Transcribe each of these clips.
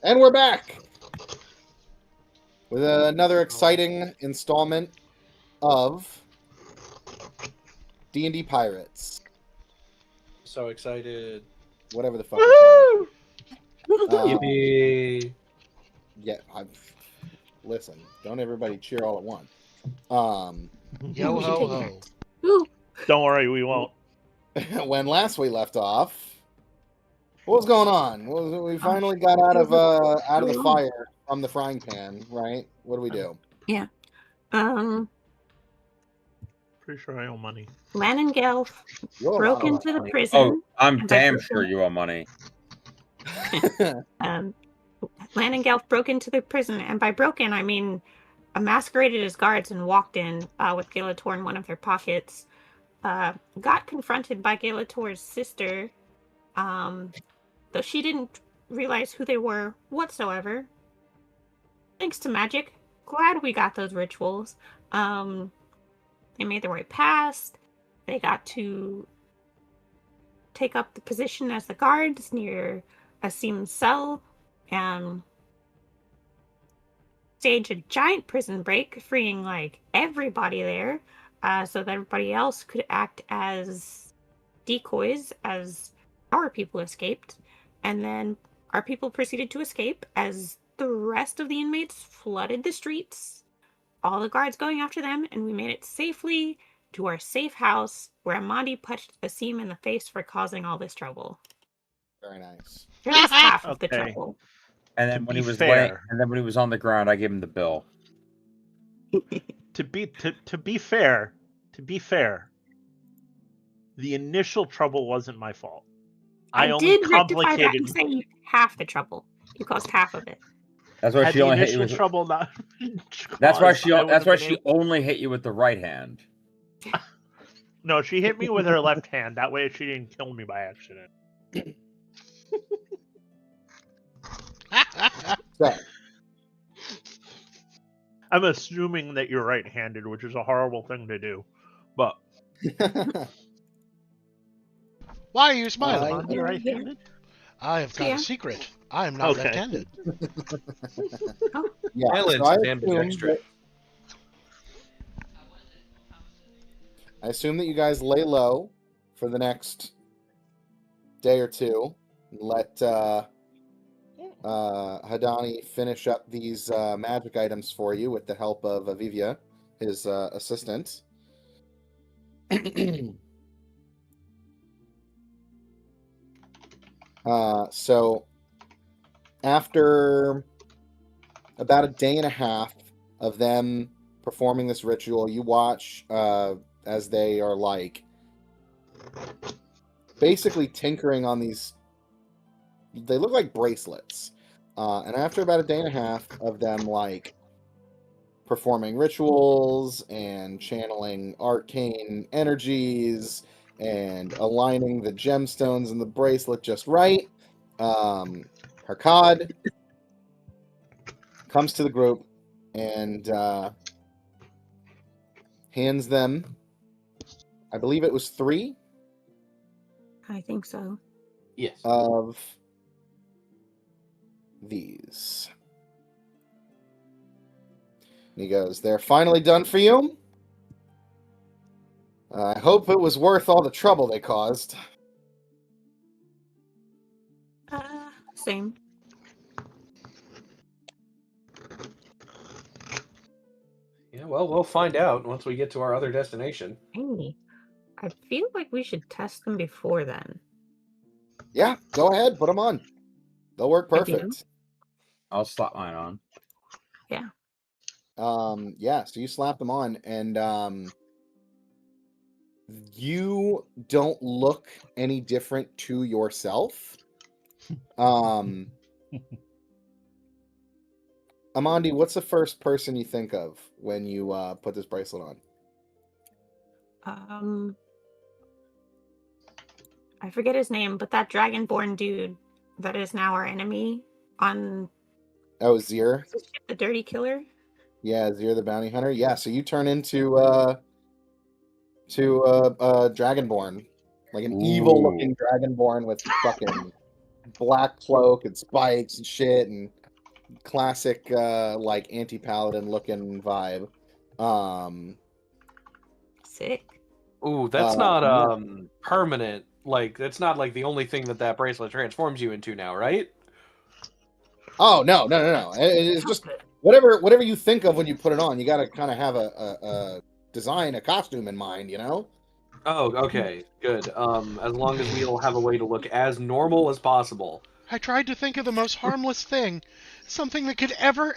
And we're back with another exciting installment of D&D Pirates. So excited. Whatever the fuck we call it. Yippee. Yeah, listen, don't everybody cheer all at once. Yo ho ho. Ooh. Don't worry, we won't. When last we left off, what was going on? We finally got out of the fire from the frying pan, right? What do we do? Yeah. Pretty sure I owe money. Lan and Gelf You're broke allowed into the money. prison. Oh, I'm And damn by sure you owe money. Lan and Gelf broke into the prison, and by broken, I mean masqueraded as guards and walked in with Gilator in one of their pockets. Got confronted by Gilator's sister, though she didn't realize who they were whatsoever. Thanks to magic, glad we got those rituals. They made their way past. They got to take up the position as the guards near Asim's cell and stage a giant prison break, freeing like everybody there, so that everybody else could act as decoys as our people escaped. And then our people proceeded to escape as the rest of the inmates flooded the streets, all the guards going after them, and we made it safely to our safe house where Amondi punched Asim in the face for causing all this trouble. Very nice. Or at least half of the Okay. trouble. And To then when be he was fair. when he was on the ground, I gave him the bill. To be fair, the initial trouble wasn't my fault. I only did rectify that complicated. and say half the trouble. You caused half of it. That's why Had she the only hit you initial with. trouble not. That's why caused, she. I would That's have why been she able- only hit you with the right hand. No, she hit me with her left hand. That way, she didn't kill me by accident. So, I'm assuming that you're right-handed, which is a horrible thing to do. But Why are you smiling? am I right-handed? I have got Yeah. a secret. I am not Okay. left-handed. yeah, Violence so I and assume ambidextrous. I assume that you guys lay low for the next day or two. And let Hadani finish up these magic items for you with the help of Avivia, his assistant. So after about a day and a half of them performing this ritual, you watch as they are like basically tinkering on these. They look like bracelets. And after about a day and a half of them like performing rituals and channeling arcane energies and aligning the gemstones in the bracelet just right, Harkad comes to the group and hands them, I believe it was 3 I think so. Yes. of these. And he goes, "They're finally done for you. I hope it was worth all the trouble they caused." Same. Yeah, well, we'll find out once we get to our other destination. Hey, I feel like we should test them before then. Yeah, go ahead, put them on. They'll work I do. perfect. I'll slap mine on. Yeah, so you slap them on, and you don't look any different to yourself. Amondi, what's the first person you think of when you put this bracelet on? I forget his name, but that dragonborn dude that is now our enemy on Oh, Zir. the Dirty Killer. Yeah, Zir the bounty hunter. Yeah, so you turn into dragonborn, like an evil-looking dragonborn with fucking black cloak and spikes and shit, and classic like anti-paladin looking vibe. Sick. Ooh, that's Uh, not yeah. permanent. Like that's not like the only thing that bracelet transforms you into now, right? Oh no. It's just whatever you think of when you put it on. You got to kind of have a design, a costume in mind, you know. Oh, okay, good. As long as we'll have a way to look as normal as possible. I tried to think of the most harmless thing. Something that could ever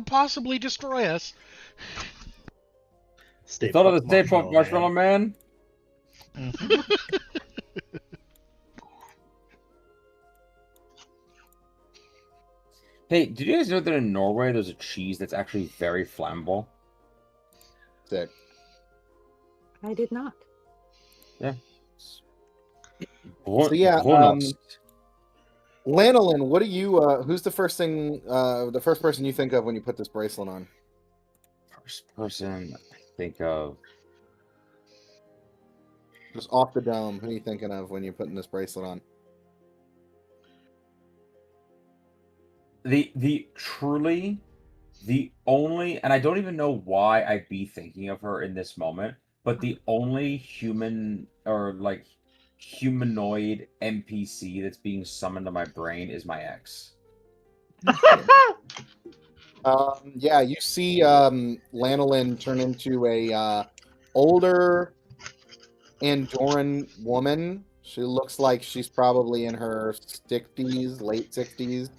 possibly destroy us. You thought of the Stay Puft Marshmallow Man? Hey, did you guys know that in Norway there's a cheese that's actually very flammable? Sick. I did not. So yeah, Lan O'Lin, what do you? Who's the first person you think of when you put this bracelet on? First person I think of. Just off the dome, who are you thinking of when you're putting this bracelet on? The truly the only, and I don't even know why I'd be thinking of her in this moment, but the only human or like humanoid NPC that's being summoned to my brain is my ex. Yeah, you see Lan O'Lin turn into a older Andorran woman. She looks like she's probably in her 60s, late 60s.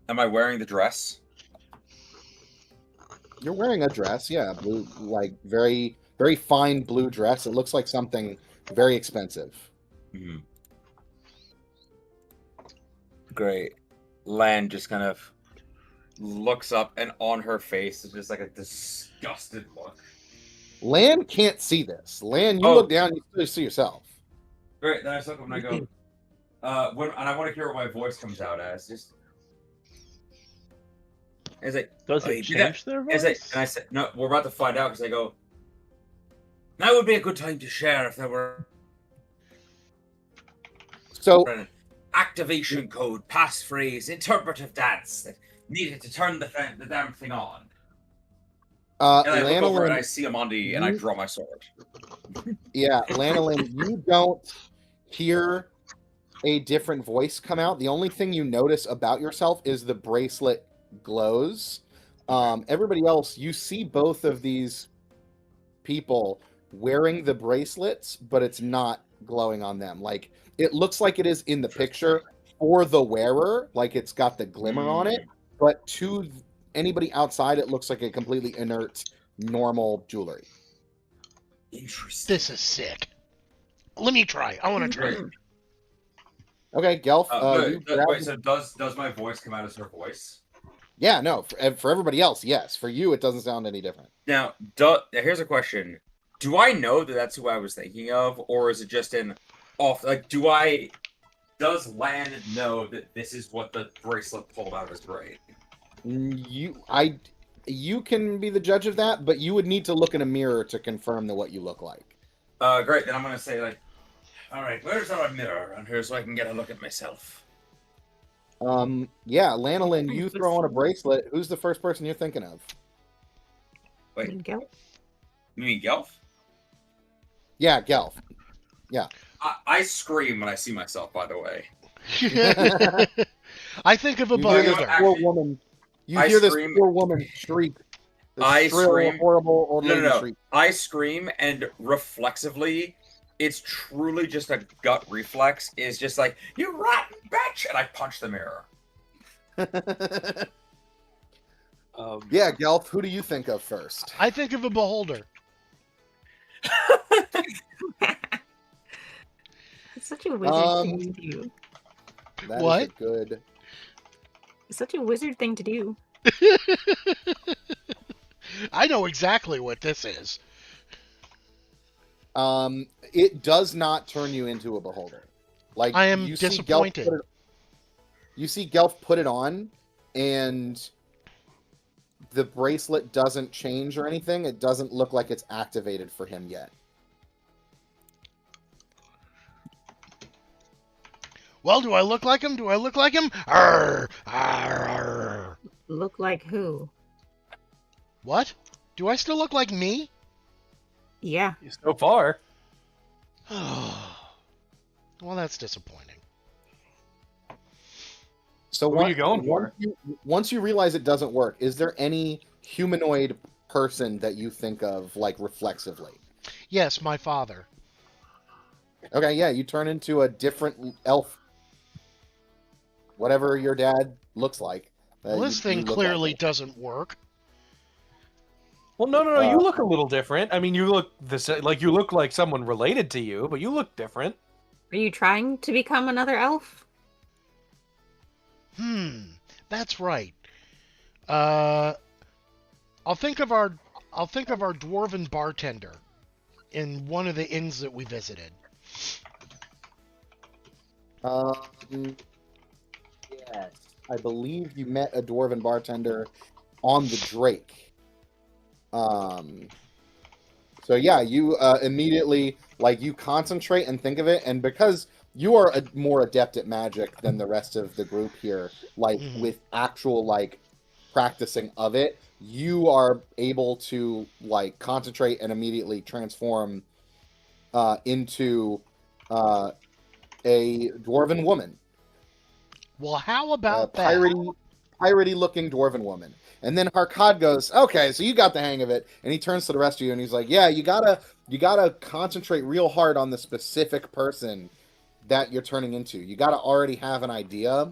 Am I wearing the dress? You're wearing a dress, yeah, blue, like very, very fine blue dress. It looks like something very expensive. Mm-hmm. Great. Lan just kind of looks up, and on her face is just like a disgusted look. Lan can't see this. Lan, you Oh. look down, you still see yourself. Great. Then I look up and I go, and I want to hear what my voice comes out as. Just, it's like, Does oh, it you did change that? their It's voice? like, and I said, no, we're about to find out because I go, that would be a good time to share if there were So an activation code, passphrase, interpretive dance that needed to turn the damn thing on. And I Lan look over and I O'Lin, see Amondi and I draw my sword. yeah, Lan O'Lin, you don't hear a different voice come out. The only thing you notice about yourself is the bracelet glows. Everybody else, you see both of these people wearing the bracelets, but it's not glowing on them. Like, it looks like it is in the picture for the wearer, like it's got the glimmer on it, but to anybody outside, it looks like a completely inert, normal jewelry. Interesting. This is sick. Let me try. I want to try. Okay, Gelf, you grab... Wait, so does my voice come out as her voice? Yeah, no, for everybody else, yes. For you, it doesn't sound any different. Now, here's a question. Do I know that that's who I was thinking of, or is it just an off? Like, does Lan know that this is what the bracelet pulled out of his brain? You can be the judge of that, but you would need to look in a mirror to confirm that what you look like. Great. Then I'm gonna say like, all right, where's our mirror on here so I can get a look at myself? Yeah, Lan O'Lin, you throw on a bracelet. Who's the first person you're thinking of? Wait, Gelf? you mean Gelf? Yeah, Gelf. Yeah. I scream when I see myself. By the way. I think of a You hear this beholder. poor woman. You I hear this scream- poor woman shriek. This I shrill, scream- horrible old lady No. shriek. I scream, and reflexively, it's truly just a gut reflex. Is just like, you rotten bitch, and I punch the mirror. Yeah, Gelf, who do you think of first? I think of a beholder. It's such a wizard thing to do. That is What? a good... It's such a wizard thing to do. I know exactly what this is. It does not turn you into a beholder. Like, I am you see Gelf disappointed. put it- you see Gelf put it on, and the bracelet doesn't change or anything. It doesn't look like it's activated for him yet. Well, do I look like him? Do I look like him? Arr, arr, arr. Look like who? What? Do I still look like me? Yeah. So far. Well, that's disappointing. So Who are you going for? Once you realize it doesn't work, is there any humanoid person that you think of like reflexively? Yes, my father. Okay, yeah, you turn into a different elf. Whatever your dad looks like. Well, this you thing look like clearly it. doesn't work. Well, no. You look a little different. I mean, you look you look like someone related to you, but you look different. Are you trying to become another elf? That's right. I'll think of our dwarven bartender in one of the inns that we visited. Yes, I believe you met a dwarven bartender on the Drake. So yeah, you immediately you concentrate and think of it, and because you are more adept at magic than the rest of the group here, with actual practicing of it, you are able to concentrate and immediately transform into a dwarven woman. Well, how about that? Piratey looking dwarven woman. And then Harkad goes, okay, so you got the hang of it. And he turns to the rest of you and he's like, yeah, you gotta concentrate real hard on the specific person that you're turning into. You gotta already have an idea.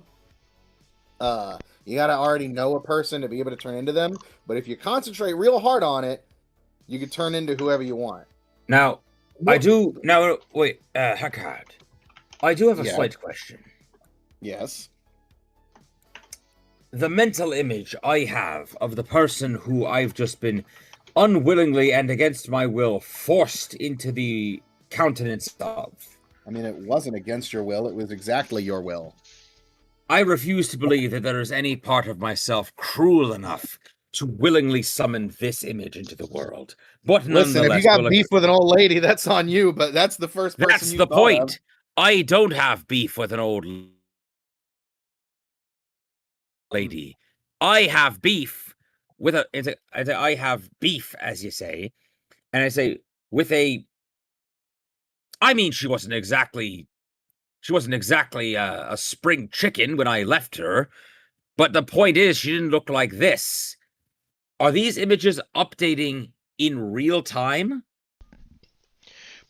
You gotta already know a person to be able to turn into them. But if you concentrate real hard on it, you can turn into whoever you want. Now, wait, Harkad. I do have a slight question. Yes. The mental image I have of the person who I've just been unwillingly and against my will forced into the countenance of. I mean, it wasn't against your will. It was exactly your will. I refuse to believe that there is any part of myself cruel enough to willingly summon this image into the world. But listen, if you got beef with an old lady, that's on you, but that's the first person That's the point. I don't have beef with an old lady. I have beef with I have beef, as you say, and I say with a. I mean, she wasn't exactly a spring chicken when I left her, but the point is, she didn't look like this. Are these images updating in real time?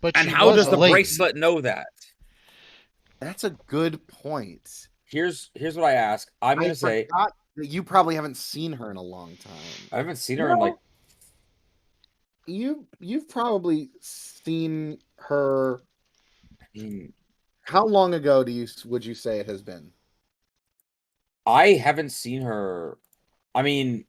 But how does the bracelet know that? That's a good point. Here's what I ask. I'm going to say that you probably haven't seen her in a long time. I haven't seen her in You've probably seen her. How long ago would you say it has been? I haven't seen her. I mean,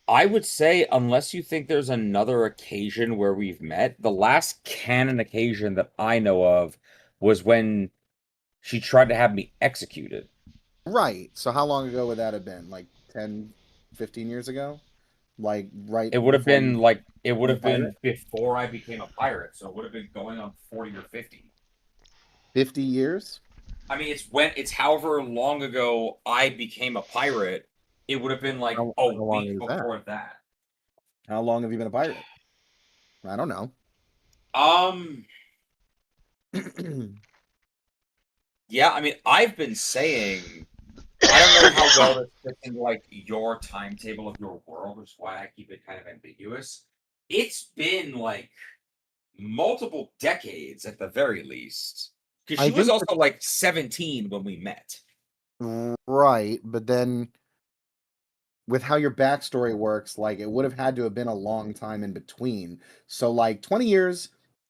I would say, unless you think there's another occasion where we've met, the last canon occasion that I know of was when she tried to have me executed. Right. So how long ago would that have been? 10, 15 years ago? Right. It would have been before I became a pirate, so it would have been going on 40 or 50. 50 years? I mean, it's however long ago I became a pirate. It would have been a week before that. How long have you been a pirate? I don't know. Yeah, I mean, I've been saying, I don't know how well this fits into your timetable of your world, which is why I keep it kind of ambiguous. It's been multiple decades at the very least. Because she was also 17 when we met. Right, but then with how your backstory works, it would have had to have been a long time in between. So 20 years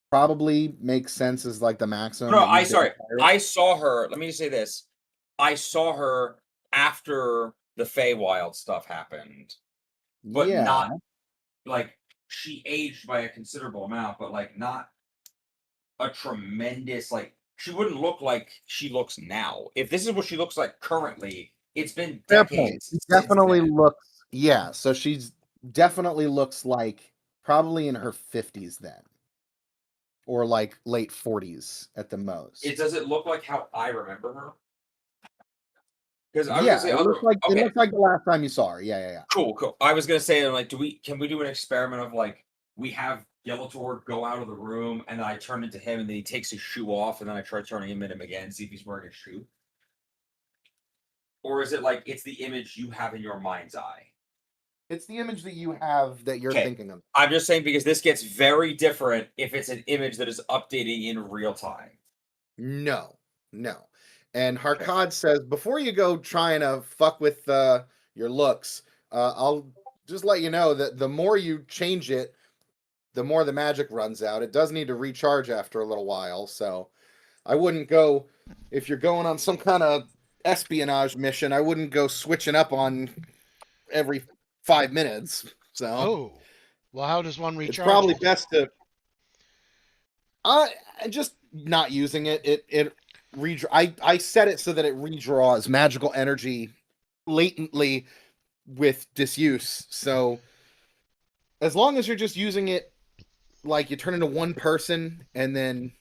probably makes sense as the maximum. No, I saw her. Let me just say this. I saw her after the Feywild stuff happened. But not she aged by a considerable amount, but not a tremendous she wouldn't look like she looks now. If this is what she looks like currently, it's been decades. She definitely looks, so she's definitely looks probably in her 50s then. or like late 40s at the most. Does it look like how I remember her? Because I was Yeah, gonna say it looks like okay. it looks like the last time you saw her. Yeah. Cool. I was gonna say, like, can we do an experiment of like we have Gilator go out of the room and then I turn into him and then he takes his shoe off and then I try turning him into him again, see if he's wearing a shoe? Or is it like it's the image you have in your mind's eye? It's the image that you have that you're thinking of. I'm just saying because this gets very different if it's an image that is updating in real time. No. And Harkad says, before you go trying to fuck with your looks, I'll just let you know that the more you change it, the more the magic runs out. It does need to recharge after a little while, so I wouldn't go, if you're going on some kind of espionage mission, I wouldn't go switching up on every 5 minutes. So, Oh, well, how does one recharge? it's probably best to just not using it. I set it so that it redraws magical energy latently with disuse. So as long as you're just using it like you turn into one person and then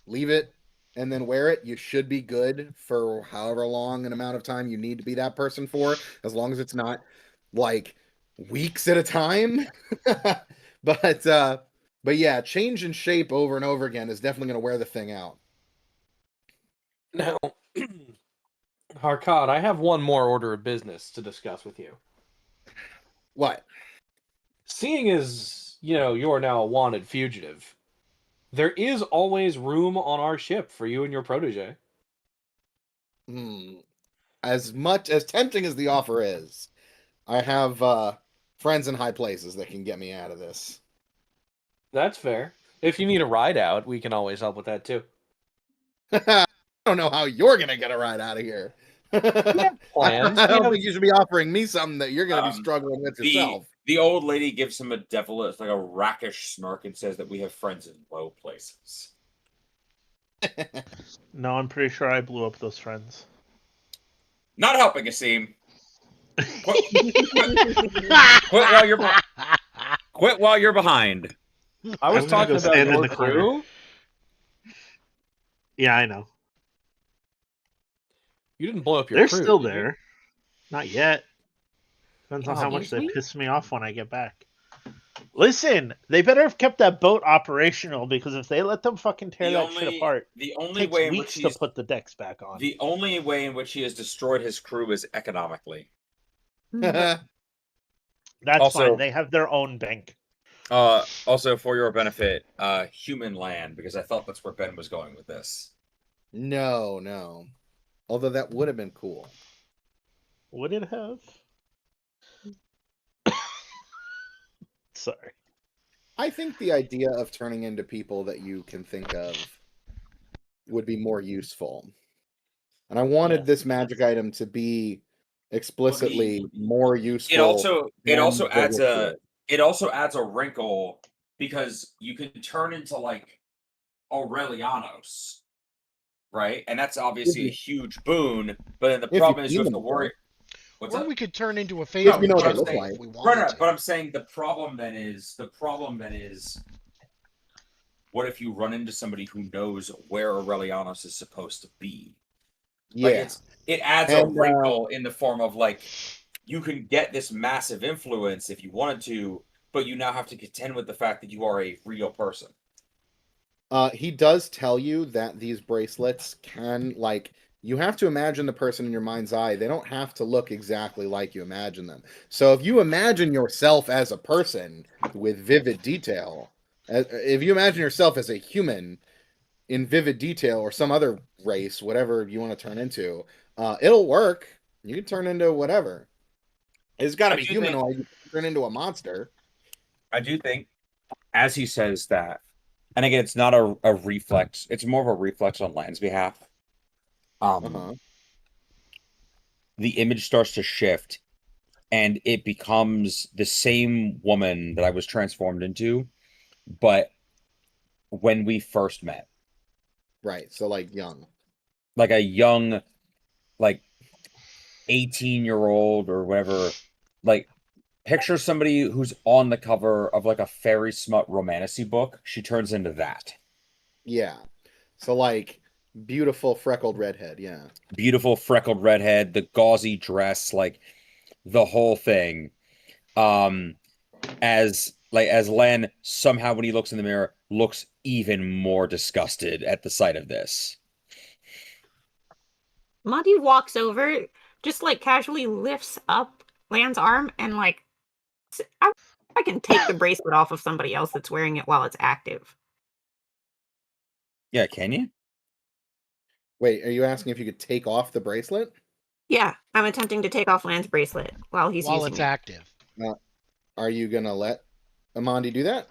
leave it and then wear it, you should be good for however long an amount of time you need to be that person for, as long as it's not like weeks at a time. But yeah, change in shape over and over again is definitely going to wear the thing out. Now, Harkad, I have one more order of business to discuss with you. What? Seeing as, you're now a wanted fugitive, there is always room on our ship for you and your protege. As much as tempting as the offer is, I have friends in high places that can get me out of this. That's fair. If you need a ride out, we can always help with that too. I don't know how you're gonna get a ride out of here. Plans. I don't think you should be offering me something that you're gonna be struggling with yourself. The old lady gives him a devilish, like a rackish smirk, and says that we have friends in low places. No, I'm pretty sure I blew up those friends. Not helping, Asim. Quit while you're behind. I was talking about your crew. Yeah, I know. You didn't blow up your They're crew. still there. Not yet. Depends on how much they Obviously. piss me off when I get back. Listen, they better have kept that boat operational, because if they let them fucking tear that shit apart, the it only takes way in which weeks to he's put the decks back on. the only way in which he has destroyed his crew is economically. That's Also- fine. They have their own bank. Also, for your benefit, human land, because I thought that's where Ben was going with this. No. Although that would have been cool. Would it have? Sorry. I think the idea of turning into people that you can think of would be more useful. And I wanted this magic item to be explicitly more useful. It also adds a wrinkle, because you can turn into like Aurelianos, right? And that's obviously a huge boon. But then the problem is you have to worry. What's Or up? we could turn into a Phaedron. you know what they if look we like. wanted to. But I'm saying the problem then is what if you run into somebody who knows where Aurelianos is supposed to be? Yeah. Like it adds a wrinkle in the form of like you can get this massive influence if you wanted to, but you now have to contend with the fact that you are a real person. He does tell you that these bracelets can, like, you have to imagine the person in your mind's eye. They don't have to look exactly like you imagine them. So if you imagine yourself as a person with vivid detail, if you imagine yourself as a human in vivid detail, or some other race, whatever you want to turn into, it'll work. You can turn into whatever. It's got to be humanoid. You can turn into a monster. I do think, as he says that, and again, it's not a reflex. It's more of a reflex on Lan's behalf. The image starts to shift, and it becomes the same woman that I was transformed into, but when we first met. Right. So like young. Like a young, like 18-year-old or whatever. Like, picture somebody who's on the cover of like a fairy smut romantasy book. She turns into that. Yeah. So like beautiful freckled redhead. Yeah. Beautiful freckled redhead, the gauzy dress, like the whole thing. As Lan somehow when he looks in the mirror looks even more disgusted at the sight of this. Monty walks over, just like casually lifts up Lan's arm and like, I can take the bracelet off of somebody else that's wearing it while it's active. Yeah, can you? Wait, are you asking if you could take off the bracelet? Yeah, I'm attempting to take off Lan's bracelet while he's while using it's it. active. Are you gonna let Amondi do that?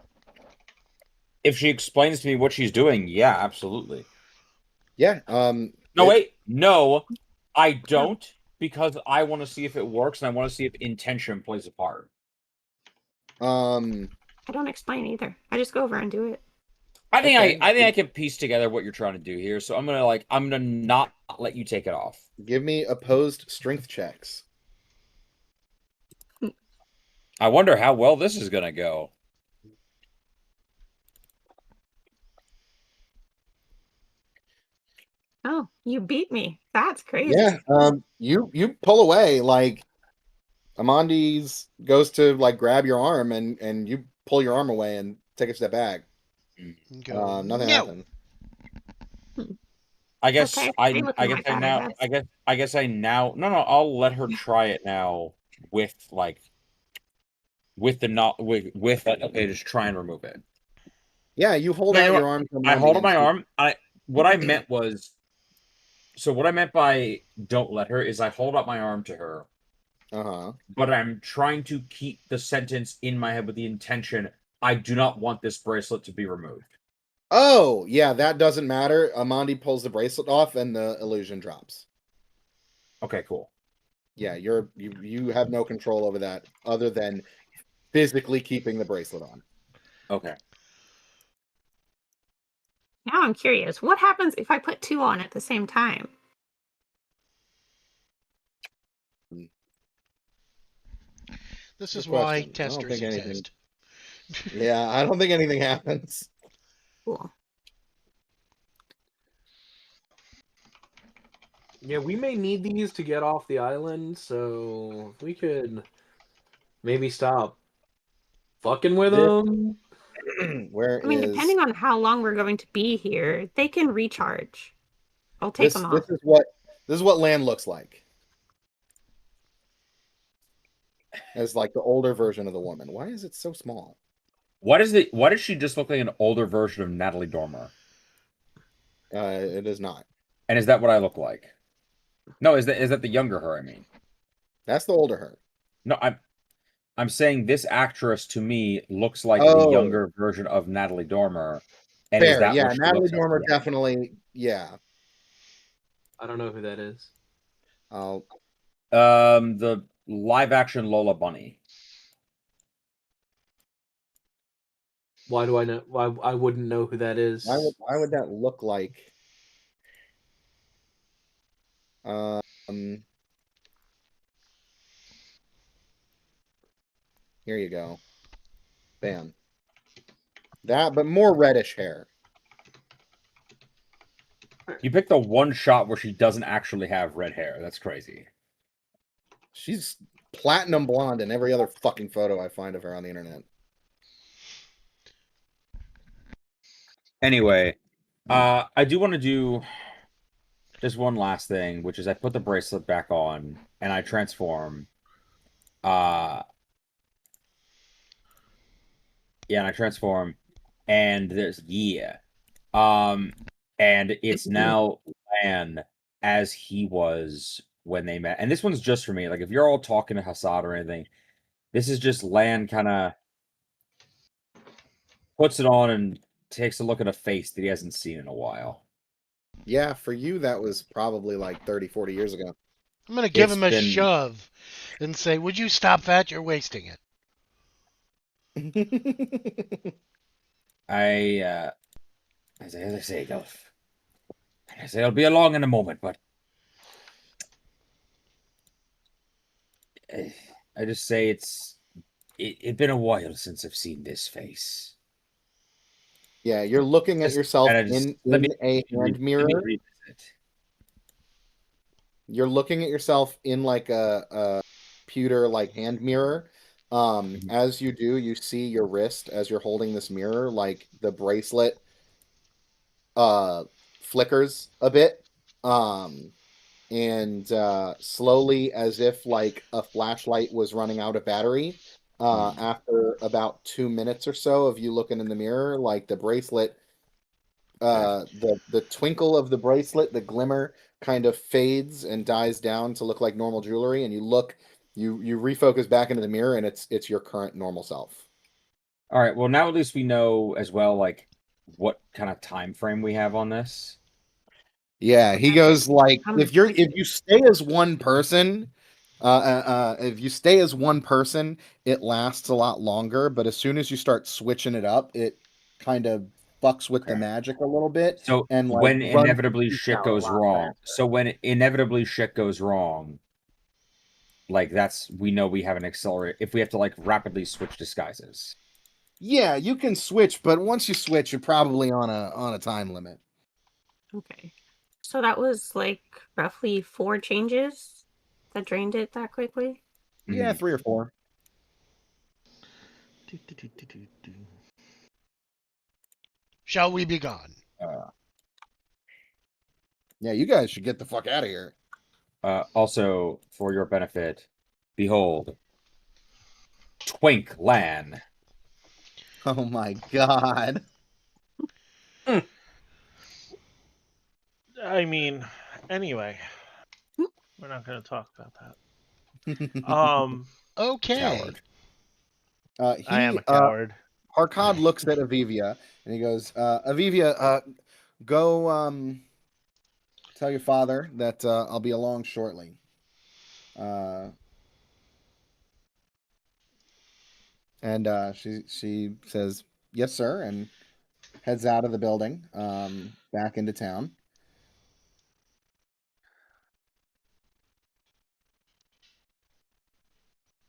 If she explains to me what she's doing, yeah, absolutely. Yeah. No, wait. No, I don't, because I want to see if it works and I want to see if intention plays a part. Um. I don't explain either. I just go over and do it. I think Okay. I can piece together what you're trying to do here. So I'm gonna not let you take it off. Give me opposed strength checks. I wonder how well this is gonna go. Oh, you beat me. That's crazy. Yeah. You pull away like Amondi's goes to like grab your arm and you pull your arm away and take a step back. Go, Nothing no. happened. I guess Okay, I they look I in my guess I bag, now that's- I guess I now no, I'll let her try it now with with the not with okay, just try and remove it. Yeah, you hold No, you out know your what? arm. To I hold Amondi up my and arm. What I meant was, so what I meant by don't let her is I hold up my arm to her, Uh-huh. but I'm trying to keep the sentence in my head with the intention I do not want this bracelet to be removed. Oh, yeah, that doesn't matter. Amondi pulls the bracelet off and the illusion drops. Okay, cool. Yeah, you have no control over that other than physically keeping the bracelet on. Okay. Now I'm curious. What happens if I put two on at the same time? This Good is why question. I don't testers think anything. exist. Yeah, I don't think anything happens. Cool. Yeah, we may need these to get off the island, so if we could maybe stop fucking with This- them. Where I mean, is depending on how long we're going to be here, they can recharge. I'll take them off. this is what land looks like. As like the older version of the woman. Why is it so small? Why does she just look like an older version of Natalie Dormer? It is not. And is that what I look like? No, is that the younger her, I mean? That's the older her. No, I'm saying this actress to me looks like the Oh. younger version of Natalie Dormer. And is Fair, that yeah. what she Natalie looks like? Dormer Yeah. definitely, yeah. I don't know who that is. I'll The live action Lola Bunny. Why do I know? Why I wouldn't know who that is? why would that look like? Here you go. Bam. That, but more reddish hair. You picked the one shot where she doesn't actually have red hair. That's crazy. She's platinum blonde in every other fucking photo I find of her on the internet. Anyway, I do want to do just one last thing, which is I put the bracelet back on and I transform. Yeah, and I transform, and there's and it's now Lan as he was when they met. And this one's just for me. Like if you're all talking to Hassad or anything, this is just Lan kind of puts it on and takes a look at a face that he hasn't seen in a while. Yeah, for you, that was probably like 30, 40 years ago. I'm going to give It's him a been- shove and say, would you stop that? You're wasting it. As I say, Gelf. I say I'll be along in a moment, but I just say it's been a while since I've seen this face. Yeah, you're looking at Just- yourself and I just- in let me a hand mirror. Let me revisit. You're looking at yourself in like a pewter like hand mirror. As you do, you see your wrist as you're holding this mirror, like the bracelet flickers a bit. And slowly, as if like a flashlight was running out of battery, after about 2 minutes or so of you looking in the mirror, like the bracelet, the twinkle of the bracelet, the glimmer kind of fades and dies down to look like normal jewelry, and you refocus back into the mirror, and it's your current normal self. All right. Well, now at least we know as well, like what kind of time frame we have on this. Yeah, he Okay. goes like I'm if you stay as one person, if you stay as one person, it lasts a lot longer. But as soon as you start switching it up, it kind of fucks with the Okay. magic a little bit. So And like when runs inevitably the shit count a goes lot wrong, faster. like that's we know we have an accelerator if we have to like rapidly switch disguises. Yeah, you can switch, but once you switch, you're probably on a time limit. Okay. So that was like roughly 4 changes that drained it that quickly. Yeah, Mhm. 3 or 4. Shall we be gone? Yeah, you guys should get the fuck out of here. Also, for your benefit, behold, Twink Lan. Oh my god. I mean, anyway, Hmm. we're not going to talk about that. Okay. Coward. I am a coward. Harkad looks at Avivia and he goes, Avivia, go tell your father that I'll be along shortly. And she says, yes, sir, and heads out of the building, back into town.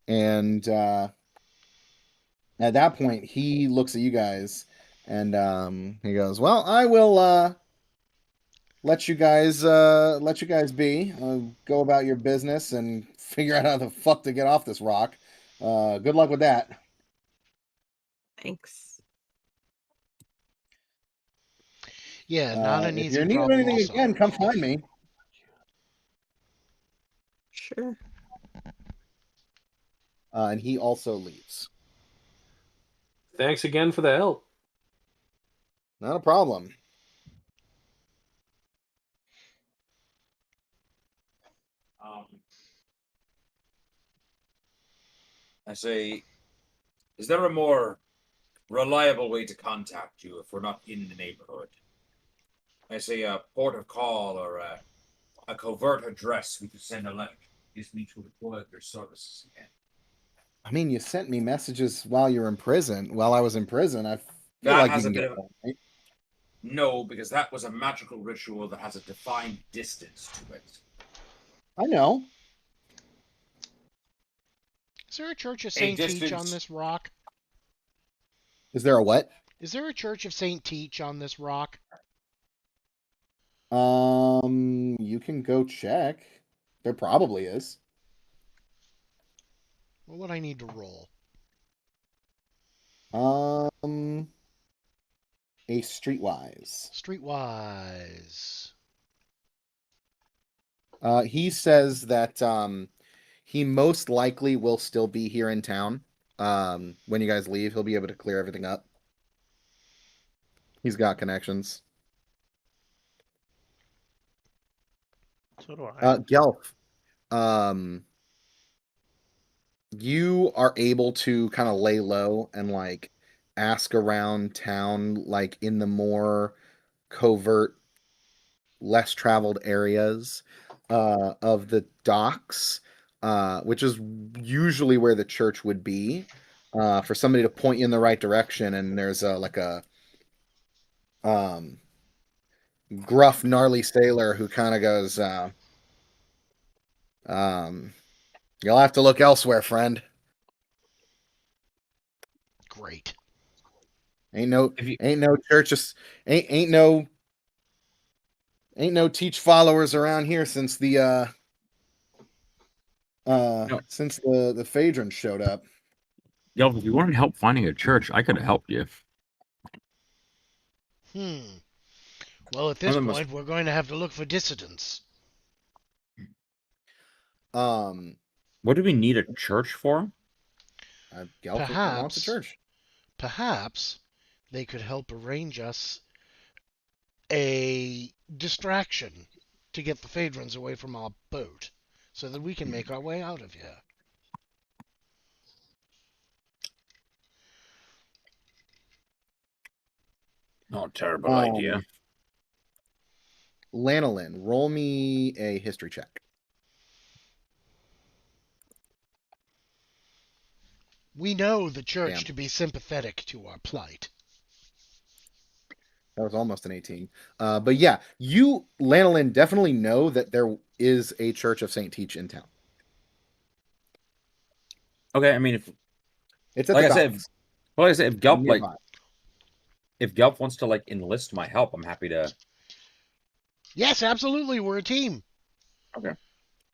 And at that point, he looks at you guys and he goes, well, I will let you guys be. Go about your business and figure out how the fuck to get off this rock. Good luck with that. Thanks. Yeah, not an If easy you're needing problem anything to solve. again, come find me. Sure. And he also leaves. Thanks again for the help. Not a problem. I say, is there a more reliable way to contact you if we're not in the neighborhood? I say a port of call or a covert address we could send a letter. Gives me to employ your services again. I mean, you sent me messages while you were in prison. While I was in prison, I feel That like has you a can bit get of one, right? no, because that was a magical ritual that has a defined distance to it. I know. Is there a church of Saint Teach on distance- this rock? Is there a what? Is there a church of Saint Teach on this rock? You can go check. There probably is. What would I need to roll? A streetwise. Streetwise. He says that he most likely will still be here in town. When you guys leave, he'll be able to clear everything up. He's got connections. So do I. Gelf, you are able to kind of lay low and like ask around town, like in the more covert, less traveled areas of the docks, which is usually where the church would be, for somebody to point you in the right direction. And there's like a gruff, gnarly sailor who kind of goes, you'll have to look elsewhere, friend. Great. Ain't no If you- ain't no churches ain't no teach followers around here since the since the Phaedron showed up. Gelf, if you wanted help finding a church, I could have helped you. Well, at this point, we're going to have to look for dissidents. What do we need a church for? Gelf wants a church. Perhaps they could help arrange us a distraction to get the Phaedrons away from our boat so that we can make our way out of here. Not a terrible idea. Lan O'Lin, roll me a history check. We know the church to be sympathetic to our plight. That was almost an 18. But yeah, you, Lan O'Lin, definitely know that there is a Church of St. Teach in town. Okay, I mean, if it's at like the I said, if Gelf if Gelf wants to enlist my help, I'm happy to. Yes, absolutely. We're a team. Okay,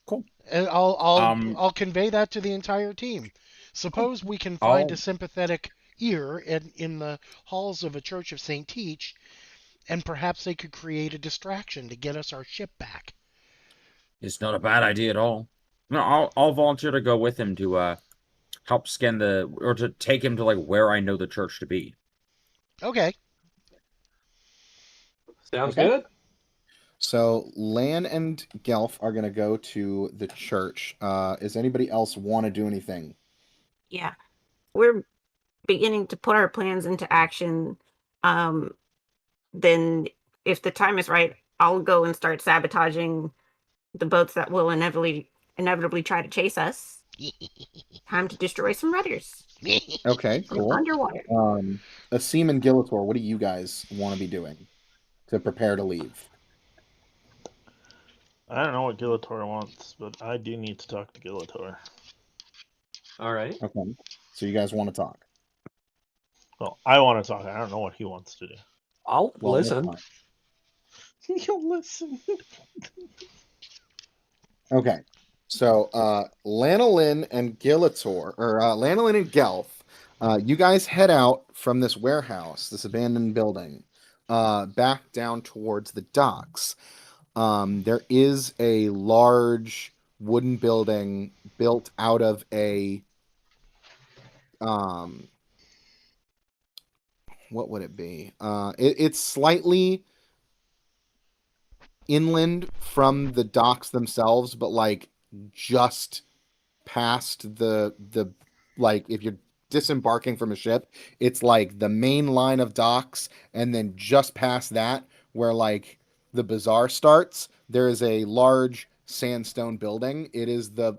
cool. And I'll convey that to the entire team. Suppose we can find a sympathetic ear in the halls of a Church of St. Teach, and perhaps they could create a distraction to get us our ship back. It's not a bad idea at all. No, I'll volunteer to go with him to help scan or to take him to where I know the church to be. Okay. Sounds good. So Lan and Gelf are going to go to the church. Is anybody else want to do anything? Yeah. We're beginning to put our plans into action. Then if the time is right, I'll go and start sabotaging the boats that will inevitably try to chase us. Time to destroy some rudders. Okay, cool. Underwater. Asim and Gilator, what do you guys want to be doing to prepare to leave? I don't know what Gilator wants, but I do need to talk to Gilator. All right. Okay. So you guys want to talk? Well, I want to talk. I don't know what he wants to do. I'll listen. You'll listen. Okay. So Lan O'Lin and Gilator, or Lan O'Lin and Gelf, you guys head out from this warehouse, this abandoned building, back down towards the docks. There is a large wooden building built out of a what would it be? It's slightly inland from the docks themselves, but just past the if you're disembarking from a ship, it's the main line of docks, and then just past that where the bazaar starts, there is a large sandstone building. It is the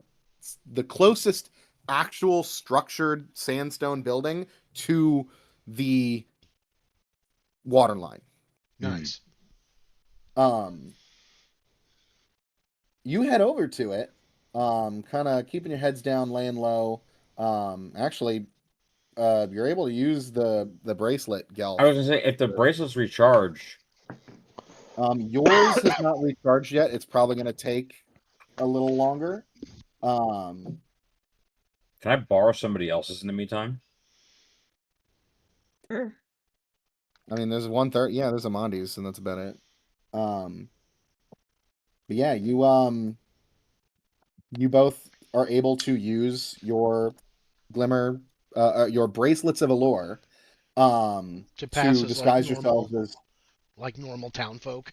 closest actual structured sandstone building to the water line. Nice. You head over to it, kind of keeping your heads down, laying low. Actually, you're able to use the bracelet, Gelf. I was gonna say, if the bracelets recharge. Yours has not recharged yet. It's probably going to take a little longer. Can I borrow somebody else's in the meantime? Sure. I mean, there's 1/3. Yeah, there's Amondi's, and that's about it. But yeah, you both are able to use your glimmer, your bracelets of allure, to disguise yourselves as normal town folk.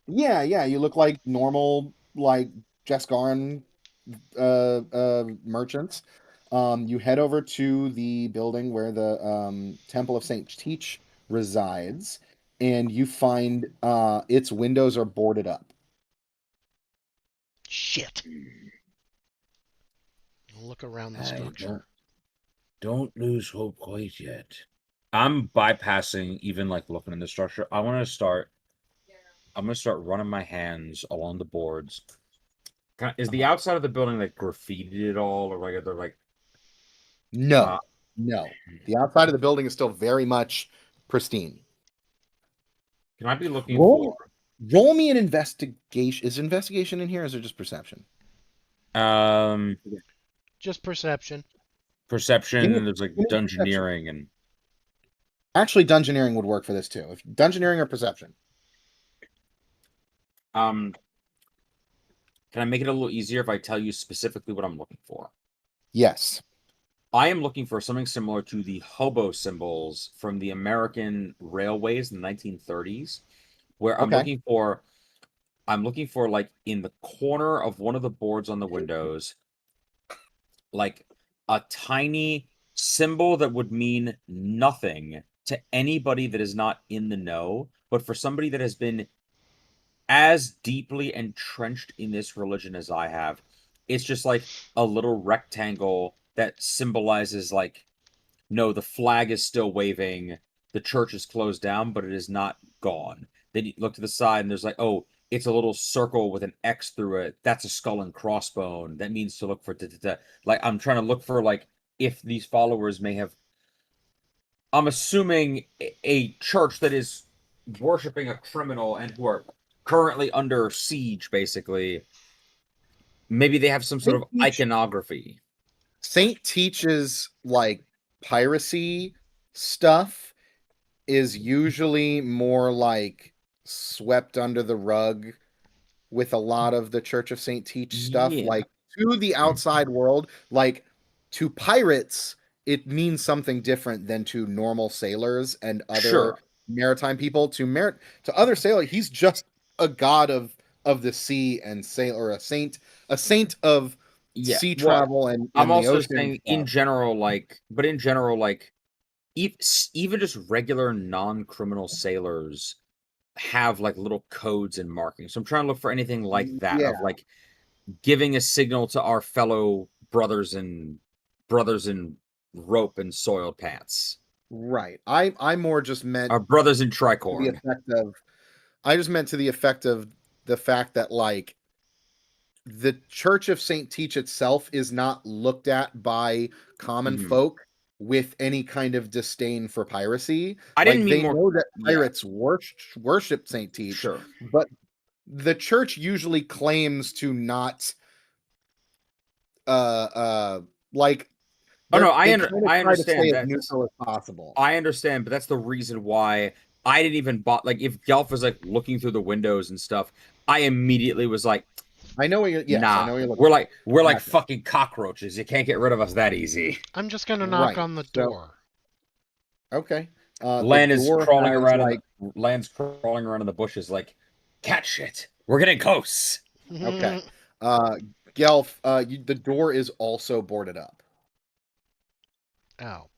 Yeah, you look like normal, Jesgaran merchants. You head over to the building where the Temple of St. Teach resides, and you find its windows are boarded up. Shit. I'll look around the structure. Don't lose hope quite yet. I'm bypassing even looking in the structure. I'm gonna start running my hands along the boards. Is the outside of the building graffitied at all, or are there No, No, the outside of the building is still very much pristine. Can I be looking Roll for? me an investigation. Is investigation in here, or is it just perception? Just perception. Perception. There's like dungeoneering and. Actually, dungeoneering would work for this too. If dungeoneering or perception. Can I make it a little easier if I tell you specifically what I'm looking for? Yes. I am looking for something similar to the hobo symbols from the American railways in the 1930s, where I'm looking for like in the corner of one of the boards on the windows, like a tiny symbol that would mean nothing to anybody that is not in the know, but for somebody that has been as deeply entrenched in this religion as I have, it's just like a little rectangle that symbolizes like, no, the flag is still waving, the church is closed down, but it is not gone. Then you look to the side and there's like, oh, it's a little circle with an X through it. That's a skull and crossbone. That means to look for like I'm trying to look for like if these followers may have. I'm assuming a church that is worshiping a criminal and who are currently under siege, basically. Maybe they have some sort of iconography. Saint teaches like piracy stuff is usually more like swept under the rug with a lot of the Church of Saint Teach stuff, like to the outside world, like to pirates, it means something different than to normal sailors and other maritime people. To other sailors, he's just a god of the sea and sail, or a saint of sea travel and I'm also the ocean saying in general, like, even just regular non-criminal sailors have like little codes and markings. So I'm trying to look for anything like that, of like giving a signal to our fellow brothers in rope and soiled pants. Right. I more just meant our brothers in tricorn. I just meant to the effect of the fact that like the Church of Saint Teach itself is not looked at by common folk with any kind of disdain for piracy. I didn't mean they know that pirates worship Saint Teach, but the church usually claims to not like. Oh no, I understand that neutral as possible. I understand, but that's the reason why I didn't even like if Gelf was like looking through the windows and stuff, I immediately was like, I know what you're. Yes, nah, I know what you're looking. We're like fucking cockroaches. You can't get rid of us that easy. I'm just gonna knock on the door. Okay. Lan is crawling around. Lan's crawling around in the bushes like cat shit. We're getting close. Okay. Gelf, the door is also boarded up. Ow.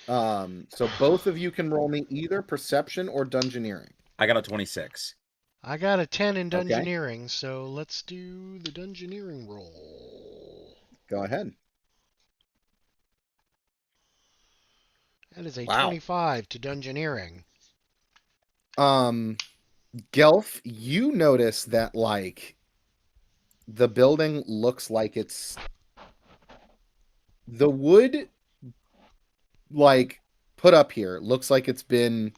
So both of you can roll me either perception or dungeoneering. I got a 26. I got a 10 in dungeoneering, so let's do the dungeoneering roll. Go ahead. That is a 25 to dungeoneering. Gelf, you notice that like the building looks like it's the wood like put up here looks like it's been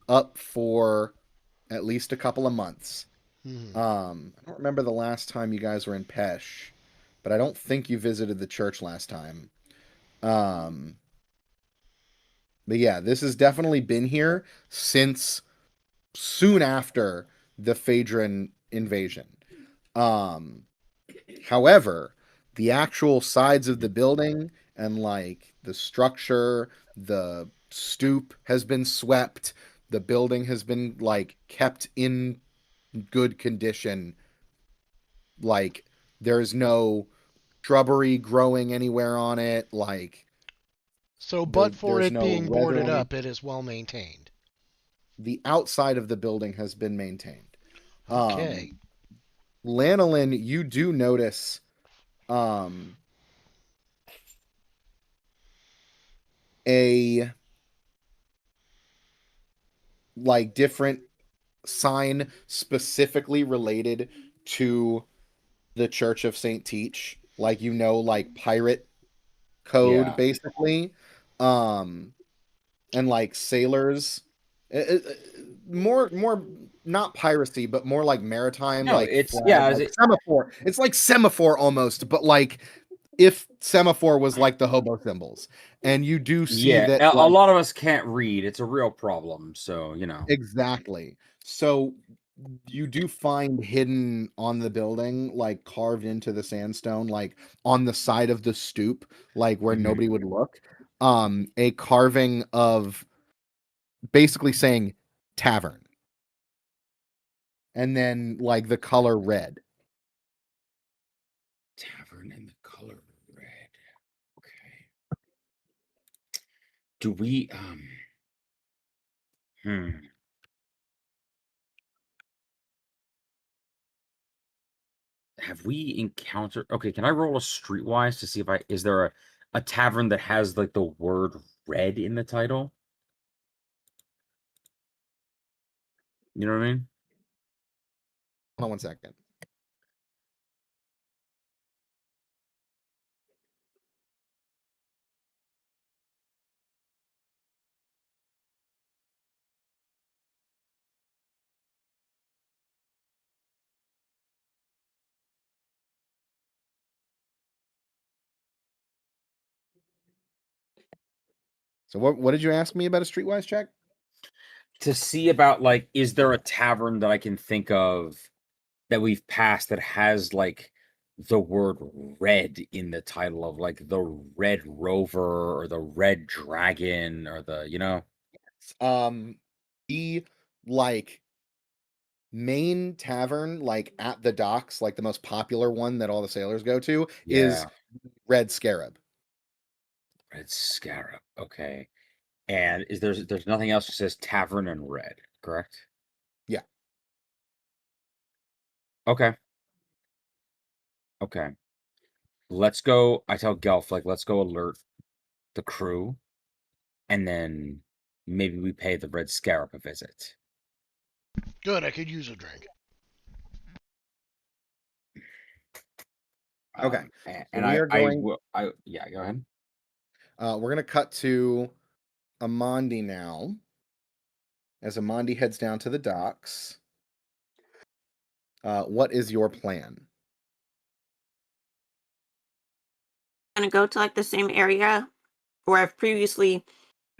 up for at least a couple of months. I don't remember the last time you guys were in Pesh, but I don't think you visited the church last time. But yeah, this has definitely been here since soon after the Phaedron invasion. However, the actual sides of the building and like the structure, the stoop has been swept. The building has been like kept in good condition. Like there's no shrubbery growing anywhere on it. Like so, but for it being boarded up, it is well maintained. The outside of the building has been maintained. Okay. Lan O'Lin, you do notice a like different sign specifically related to the Church of Saint Teach, like like pirate code, basically. And like sailors, more not piracy, but more like maritime. No, like it's flag, like semaphore. It's like semaphore almost, but like if semaphore was like the hobo symbols, and you do see that a lot of us can't read. It's a real problem. So exactly. So you do find hidden on the building, like carved into the sandstone, like on the side of the stoop, like where nobody would look, a carving of basically saying tavern, and then like the color red. Tavern in the color red. Okay. Do we have we encountered? Okay, can I roll a streetwise to see if is there a tavern that has like the word red in the title? You know what I mean? Hold on 1 second. So what did you ask me about a streetwise check? To see about like, is there a tavern that I can think of that we've passed that has like the word red in the title, of like the Red Rover or the Red Dragon or the the like main tavern, like at the docks, like the most popular one that all the sailors go to, is Red Scarab. Red Scarab. Okay. And there's nothing else that says tavern in red, correct? Yeah. Okay. Okay. Let's go. I tell Gelf, like, let's go alert the crew, and then maybe we pay the Red Scarab a visit. Good, I could use a drink. Okay. And yeah, go ahead. We're gonna cut to Amondi now, as Amondi heads down to the docks. What is your plan? I'm gonna go to like the same area where I've previously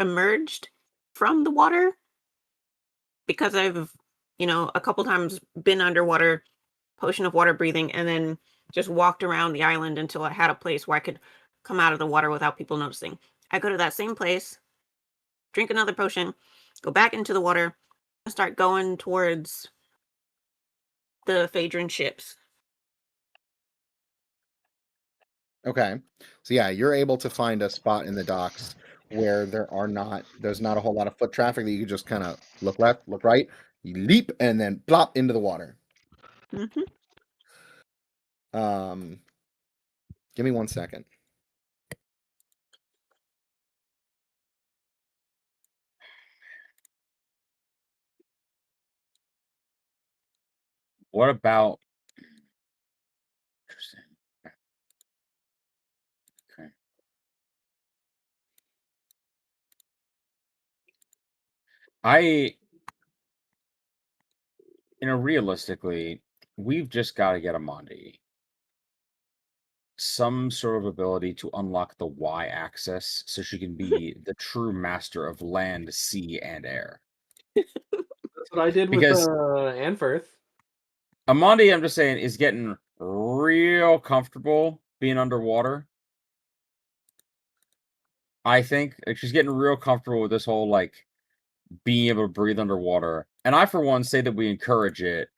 emerged from the water, because I've, a couple times been underwater, potion of water breathing, and then just walked around the island until I had a place where I could come out of the water without people noticing. I go to that same place, drink another potion, go back into the water, and start going towards the Phaedron ships. Okay. So yeah, you're able to find a spot in the docks where there's not a whole lot of foot traffic, that you can just kind of look left, look right, you leap, and then plop into the water. Mm-hmm. Give me 1 second. What about? Interesting. Okay. Realistically, we've just got to get Amondi some sort of ability to unlock the Y-axis so she can be the true master of land, sea, and air. That's what I did with Anferth. Amondi, I'm just saying, is getting real comfortable being underwater. I think she's getting real comfortable with this whole like being able to breathe underwater. And I, for one, say that we encourage it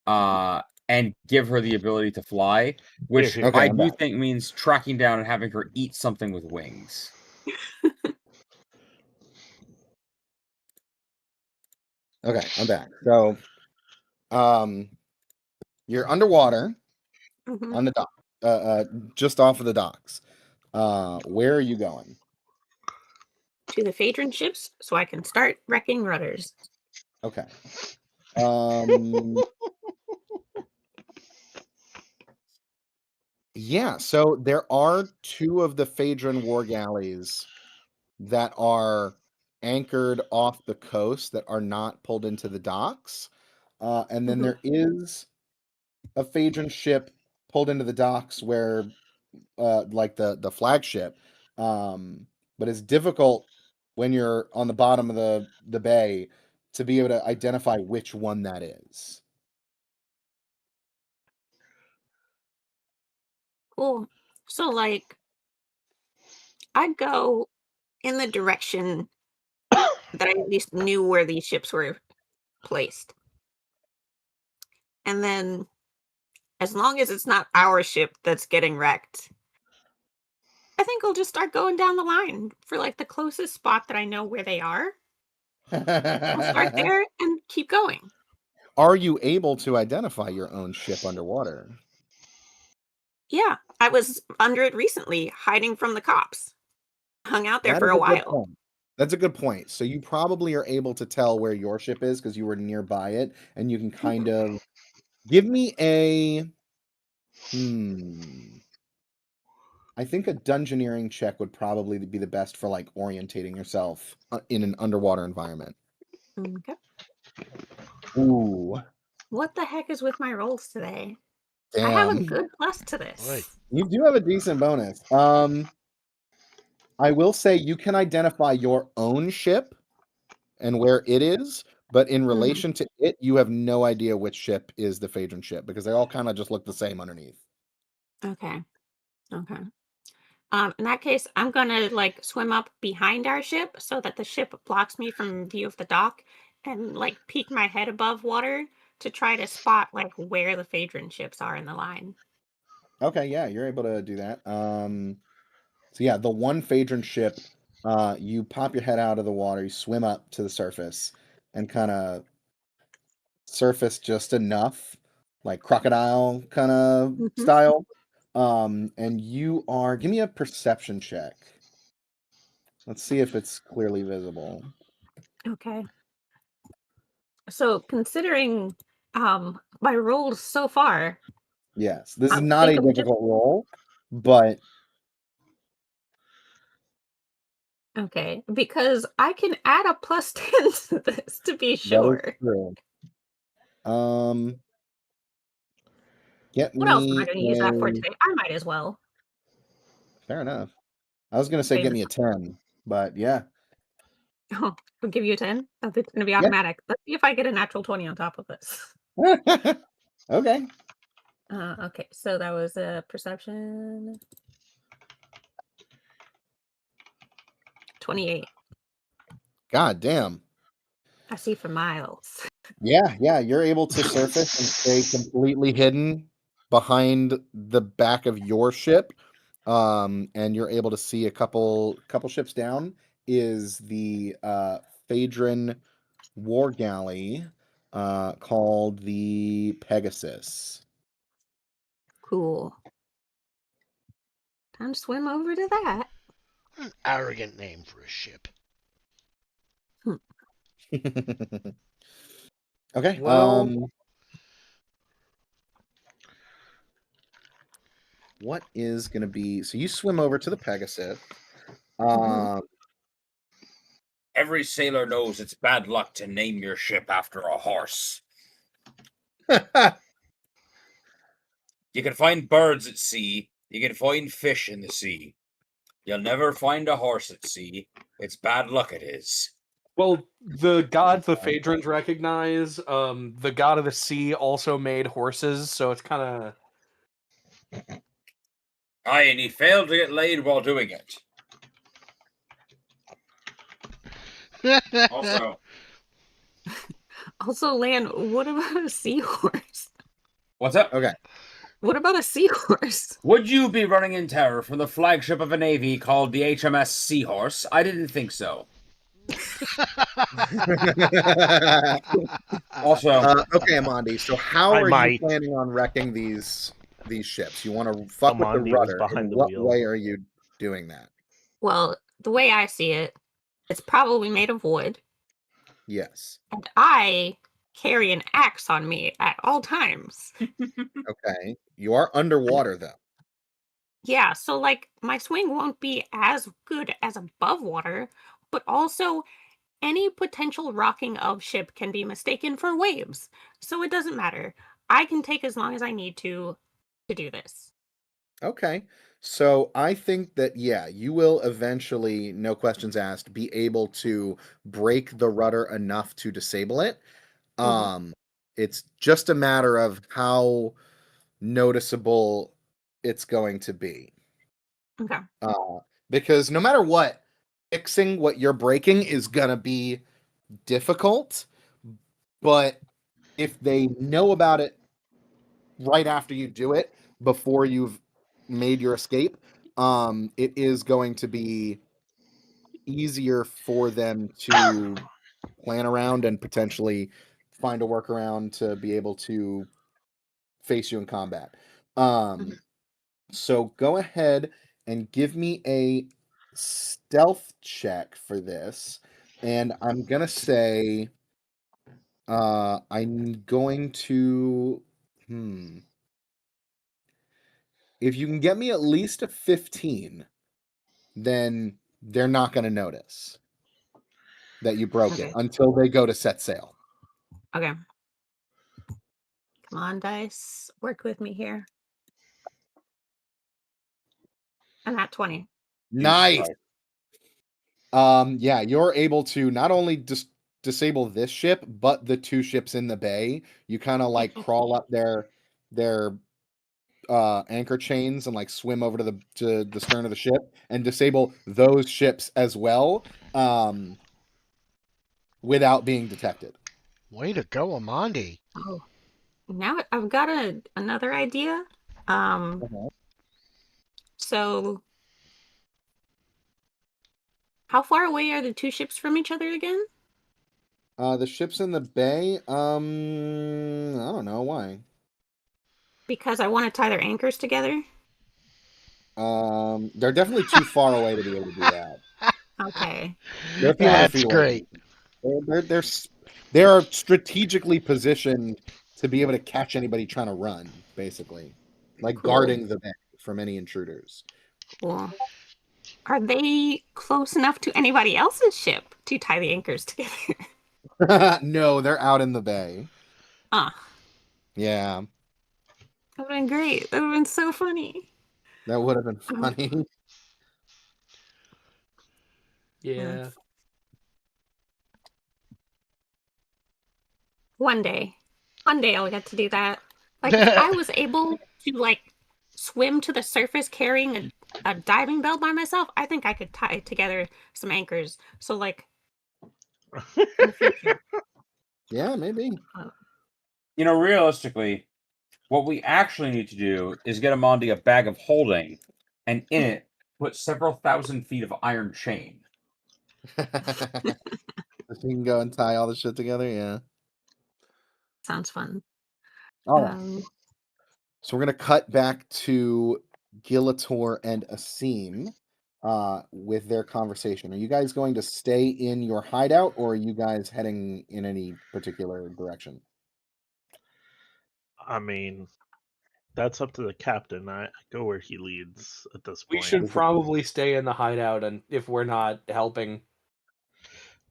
and give her the ability to fly, which I do think means tracking down and having her eat something with wings. Okay, I'm back. So, you're underwater on the dock, just off of the docks. Where are you going? To the Phaedron ships, so I can start wrecking rudders. Okay. Yeah, so there are 2 of the Phaedron war galleys that are anchored off the coast that are not pulled into the docks. And then there is a Phaedron ship pulled into the docks where like the flagship. But it's difficult when you're on the bottom of the bay to be able to identify which one that is. Cool. So, like, I'd go in the direction that I at least knew where these ships were placed. And then, as long as it's not our ship that's getting wrecked, I think I'll just start going down the line for like the closest spot that I know where they are. I'll start there and keep going. Are you able to identify your own ship underwater? Yeah, I was under it recently, hiding from the cops. Hung out there That for is a a good while. point. That's a good point. So you probably are able to tell where your ship is because you were nearby it, and you can kind of give me a I think a dungeoneering check would probably be the best for like orientating yourself in an underwater environment. Okay. Ooh. What the heck is with my rolls today? Damn. I have a good plus to this. Boy. You do have a decent bonus. I will say you can identify your own ship and where it is, but in relation to it, you have no idea which ship is the Phaedron ship because they all kind of just look the same underneath. Okay. Okay. In that case, I'm gonna like swim up behind our ship so that the ship blocks me from view of the dock and like peek my head above water to try to spot like where the Phaedron ships are in the line. Okay, yeah, you're able to do that. So yeah, the one Phaedron ship, you pop your head out of the water, you swim up to the surface, and kind of surface just enough, like crocodile kind of style. And you are, give me a perception check. Let's see if it's clearly visible. Okay. So considering my rolls so far, Yes, this is I not think a I'm just difficult roll, but okay because I can add a plus 10 to this to be that is sure. true. Get What else am I me going to use that for a, today? I might as well. fair enough. I was gonna say Save get this. me a 10, but yeah. Oh, I'll give you a 10. Oh, it's going to be Yeah. automatic. Let's see if I get a natural 20 on top of this. Okay. Okay, so that was a perception 28. God damn. I see for miles. Yeah, you're able to surface and stay completely hidden behind the back of your ship. And you're able to see a couple ships down is the Phaedron war galley called the Pegasus. Cool. Time to swim over to that. An arrogant name for a ship. Okay. Well, what is going to be? So you swim over to the Pegasus. Every sailor knows it's bad luck to name your ship after a horse. You can find birds at sea. You can find fish in the sea. You'll never find a horse at sea. It's bad luck, it is. well, the gods the Phaedrons recognize, the god of the sea also made horses, so it's kind of... Aye, and he failed to get laid while doing it. Also, Lan, what about a seahorse? What's up? Okay. What about a seahorse? Would you be running in terror from the flagship of a navy called the HMS Seahorse? I didn't think so. Also, okay, Amondi. So how are you planning on wrecking these ships? You want to fuck with the rudder. In what way are you doing that? Well, the way I see it, it's probably made of wood. Yes. And I carry an axe on me at all times. Okay. You are underwater, though. Yeah, so like my swing won't be as good as above water, but also any potential rocking of ship can be mistaken for waves. So it doesn't matter. I can take as long as I need to do this. Okay. So I think that, yeah, you will eventually, no questions asked, be able to break the rudder enough to disable it. Mhm. It's just a matter of how noticeable it's going to be. Okay. Because no matter what, fixing what you're breaking is going to be difficult. But if they know about it right after you do it, before you've made your escape, it is going to be easier for them to plan around and potentially find a workaround to be able to face you in combat. Mhm. So go ahead and give me a stealth check for this. And I'm gonna say I'm going to if you can get me at least a 15, then they're not gonna notice that you broke it Okay. until they go to set sail. Okay. Come on, dice. Work with me here. I'm at 20. Nice. Yeah, you're able to not only just disable this ship, but the two ships in the bay. You kind of like crawl up their anchor chains and like swim over to the stern of the ship and disable those ships as well, without being detected. Way to go, Amondi. Oh, now I've got another idea. Um, so how far away are the two ships from each other again? The ships in the bay, I don't know why. Because I want to tie their anchors together. They're definitely too far away to be able to do that. Okay. They're a few hundred That's feet away. great. They are strategically positioned to be able to catch anybody trying to run, basically, like Cool. guarding the bay from any intruders. Cool. Are they close enough to anybody else's ship to tie the anchors together? No, they're out in the bay. Ah, Yeah, that would have been great. That would have been so funny. that would have been funny. Yeah. One day I'll get to do that. Like if I was able to like swim to the surface carrying a diving bell by myself, I think I could tie together some anchors. So like in the future. Yeah, maybe. You know, realistically, what we actually need to do is get Amondi a bag of holding, and in it put several thousand feet of iron chain. If you can go and tie all the shit together, yeah. Sounds fun. All right. So we're gonna cut back to Gilator and Asim with their conversation. Are you guys going to stay in your hideout, or are you guys heading in any particular direction? I mean, that's up to the captain. I go where he leads at this We point. should probably stay in the hideout, and if we're not helping.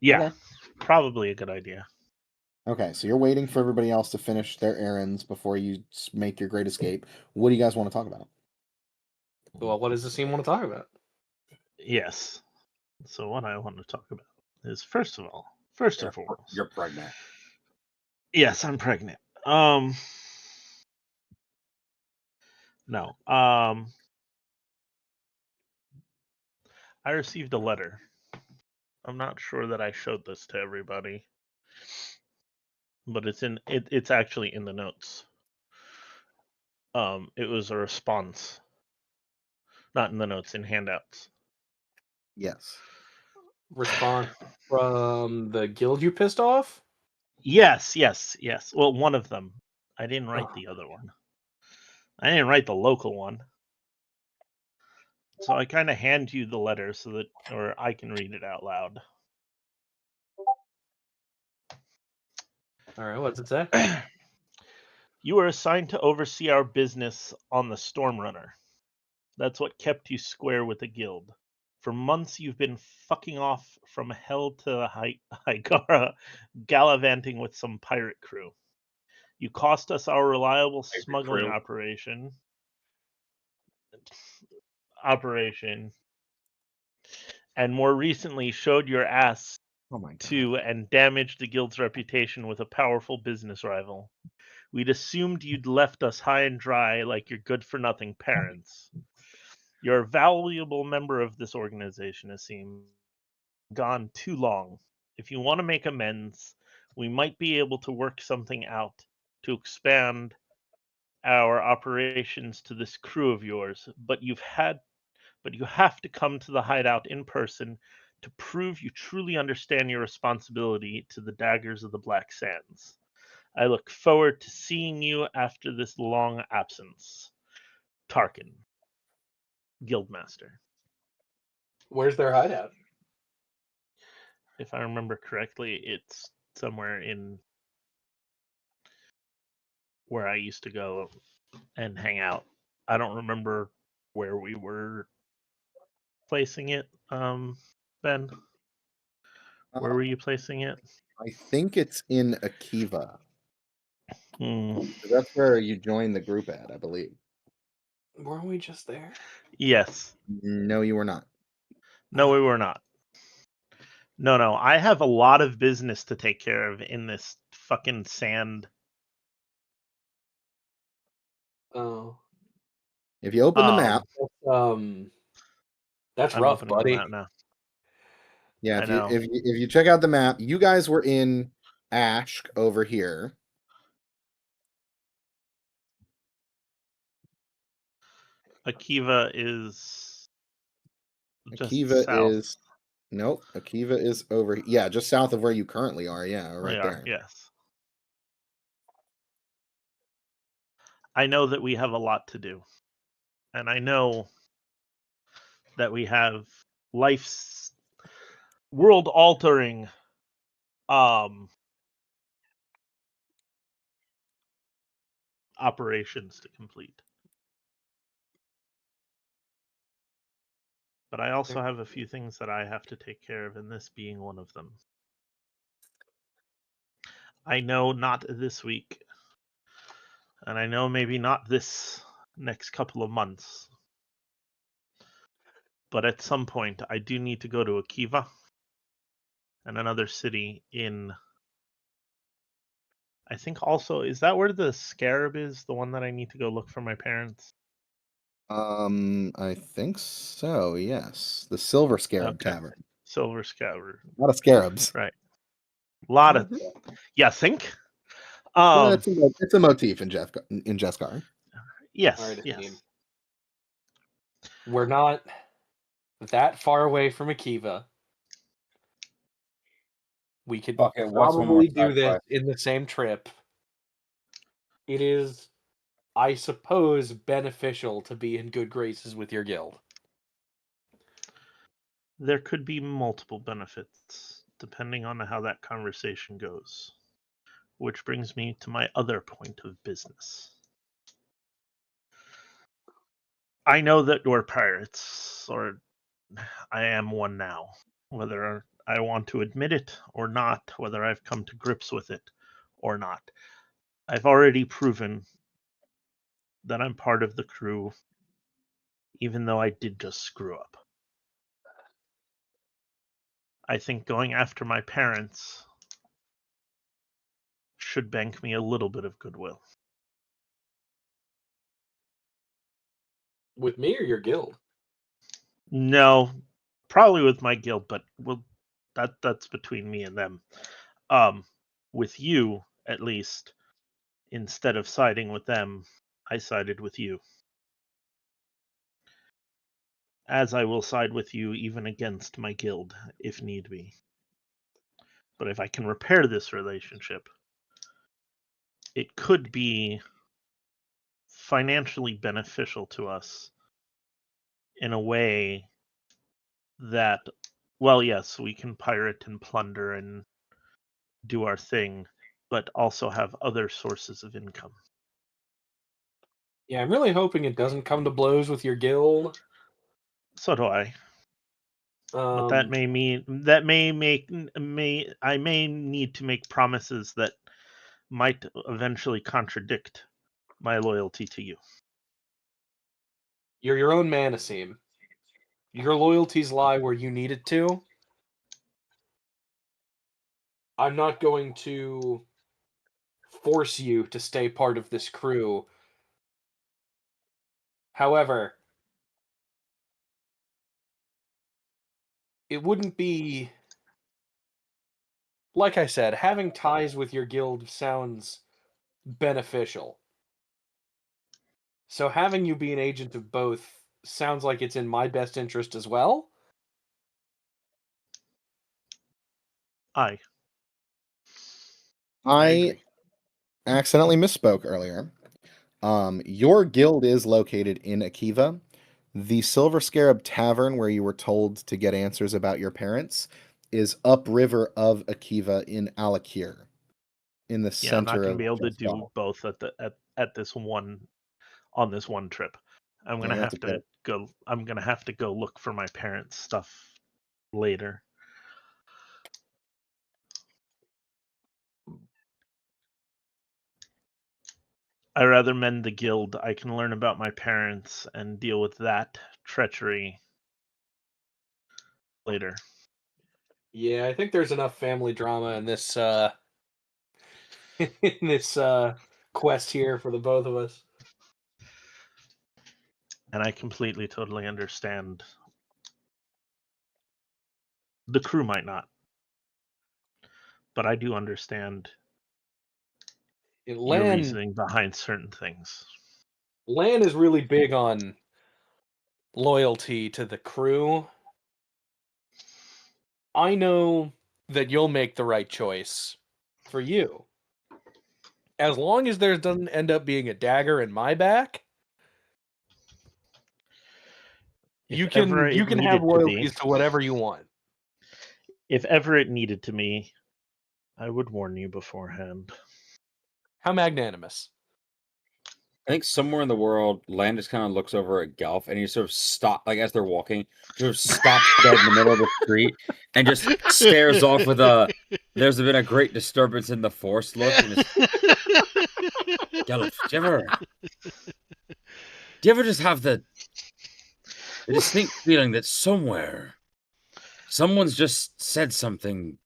Yeah, Okay. probably a good idea. Okay, so you're waiting for everybody else to finish their errands before you make your great escape. What do you guys want to talk about? Well, what does the scene want to talk about? Yes. So what I want to talk about is first and foremost. You're pregnant. Yes, I'm pregnant. No. I received a letter. I'm not sure that I showed this to everybody, but it's actually in the notes. It was a response, not in the notes, in handouts. Yes. Response from the guild you pissed off? Yes. Well, one of them. I didn't write the other one. I didn't write the local one. So I kind of hand you the letter so that, or I can read it out loud. All right, what's it say? You are assigned to oversee our business on the Storm Runner. That's what kept you square with the guild. For months you've been fucking off from hell to Hygara, gallivanting with some pirate crew. You cost us our reliable smuggling operation, and more recently showed your ass to and damaged the guild's reputation with a powerful business rival. We'd assumed you'd left us high and dry like your good-for-nothing parents. You're a valuable member of this organization, Asim. Gone too long. If you want to make amends, we might be able to work something out to expand our operations to this crew of yours, but you have to come to the hideout in person to prove you truly understand your responsibility to the daggers of the Black Sands. I look forward to seeing you after this long absence. Tarkin, Guildmaster. Where's their hideout? If I remember correctly, it's somewhere in where I used to go and hang out. I don't remember where we were placing it, Ben. Where were you placing it? I think it's in Akiva. Hmm. That's where you joined the group at, I believe. Weren't we just there? Yes. No, you were not. No, we were not. No. I have a lot of business to take care of in this fucking sand. Oh. If you open the map, that's I'm rough, opening buddy. the map now. yeah, I know. if you check out the map, you guys were in Ashk over here. Akiva is just Akiva south. is nope. Akiva is over. Yeah, just south of where you currently are. Yeah, right there. Yes. I know that we have a lot to do, and I know that we have life's world-altering operations to complete. But I also have a few things that I have to take care of, and this being one of them. I know not this week, and I know maybe not this next couple of months, but at some point I do need to go to Akiva and another city in, I think also, is that where the Scarab is, the one that I need to go look for my parents? I think so, yes. The Silver Scarab Tavern. Silver Scarab. A lot of scarabs. Right. A lot of, yeah, think? Yeah, it's a motif in Jescar. Yes, All right, yes. We're not that far away from Akiva. We could probably do this in the same trip. It is, I suppose, beneficial to be in good graces with your guild. There could be multiple benefits, depending on how that conversation goes. Which brings me to my other point of business. I know that we're pirates, or I am one now. Whether I want to admit it or not, whether I've come to grips with it or not. I've already proven that I'm part of the crew, even though I did just screw up. I think going after my parents should bank me a little bit of goodwill. With me or your guild? No, probably with my guild, but that's between me and them. With you, at least, instead of siding with them, I sided with you. As I will side with you even against my guild, if need be. But if I can repair this relationship, it could be financially beneficial to us in a way that, well, yes, we can pirate and plunder and do our thing, but also have other sources of income. Yeah, I'm really hoping it doesn't come to blows with your guild. So do I. But that may mean that I may need to make promises that might eventually contradict my loyalty to you. You're your own man, Asim. Your loyalties lie where you need it to. I'm not going to force you to stay part of this crew. However, it wouldn't be... Like I said, having ties with your guild sounds beneficial. So having you be an agent of both sounds like it's in my best interest as well. I accidentally misspoke earlier. Your guild is located in Akiva. The Silver Scarab Tavern, where you were told to get answers about your parents, is upriver of Akiva in Alakir, in the center. I'm not going to be able to do Jesdal. both at this one on this one trip. I'm gonna have to go. I'm gonna have to go look for my parents' stuff later. I rather mend the guild. I can learn about my parents and deal with that treachery later. Yeah, I think there's enough family drama in this in this quest here for the both of us. And I completely, totally understand. The crew might not, but I do understand your reasoning behind certain things. Lan is really big on loyalty to the crew. I know that you'll make the right choice for you. As long as there doesn't end up being a dagger in my back, you can have loyalties to whatever you want. If ever it needed to me, I would warn you beforehand. How magnanimous. I think somewhere in the world, Lan just kind of looks over at Gelf and he sort of stops, like as they're walking, sort of stops dead in the middle of the street and just stares off with a, there's been a great disturbance in the force look. And Gelf, do you ever just have the distinct feeling that somewhere, someone's just said something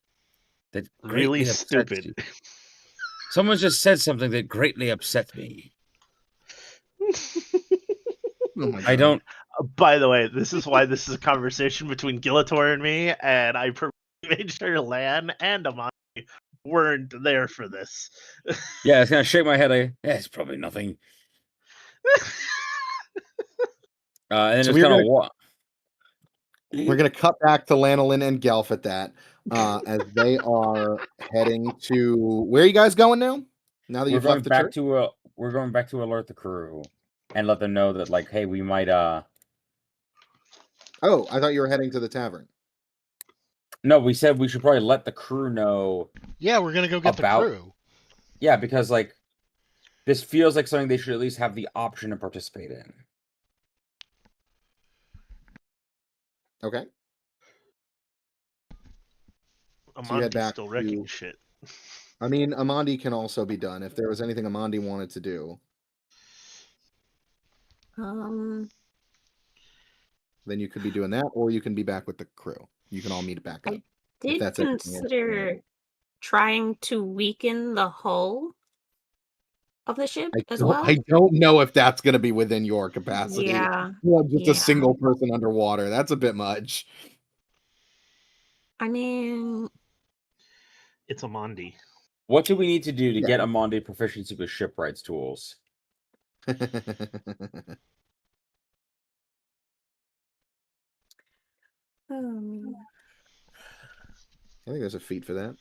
that really stupid. You? Someone's just said something that greatly upset me. I don't. By the way, this is why this is a conversation between Gilator and me, and I made sure Lan and Amondi weren't there for this. Yeah, it's gonna shake my head. It's probably nothing. And then so it's kind of what? We're gonna cut back to Lan O'Lin and Gelf at that, as they are heading to. Where are you guys going now? Now that you've left the church? We're going back to alert the crew and let them know that, like, hey, we might. Oh, I thought you were heading to the tavern. No, we said we should probably let the crew know. Yeah, we're gonna go get the crew. Yeah, because like this feels like something they should at least have the option to participate in. Okay. Amondi's still wrecking shit. I mean, Amondi can also be done if there was anything Amondi wanted to do. Then you could be doing that, or you can be back with the crew. You can all meet back up. I did consider trying to weaken the hull of the ship as well. I don't know if that's going to be within your capacity. Yeah. Just a single person underwater. That's a bit much. I mean, it's Amondi. What do we need to do to get Amondi proficiency with shipwrights tools? I think there's a feat for that.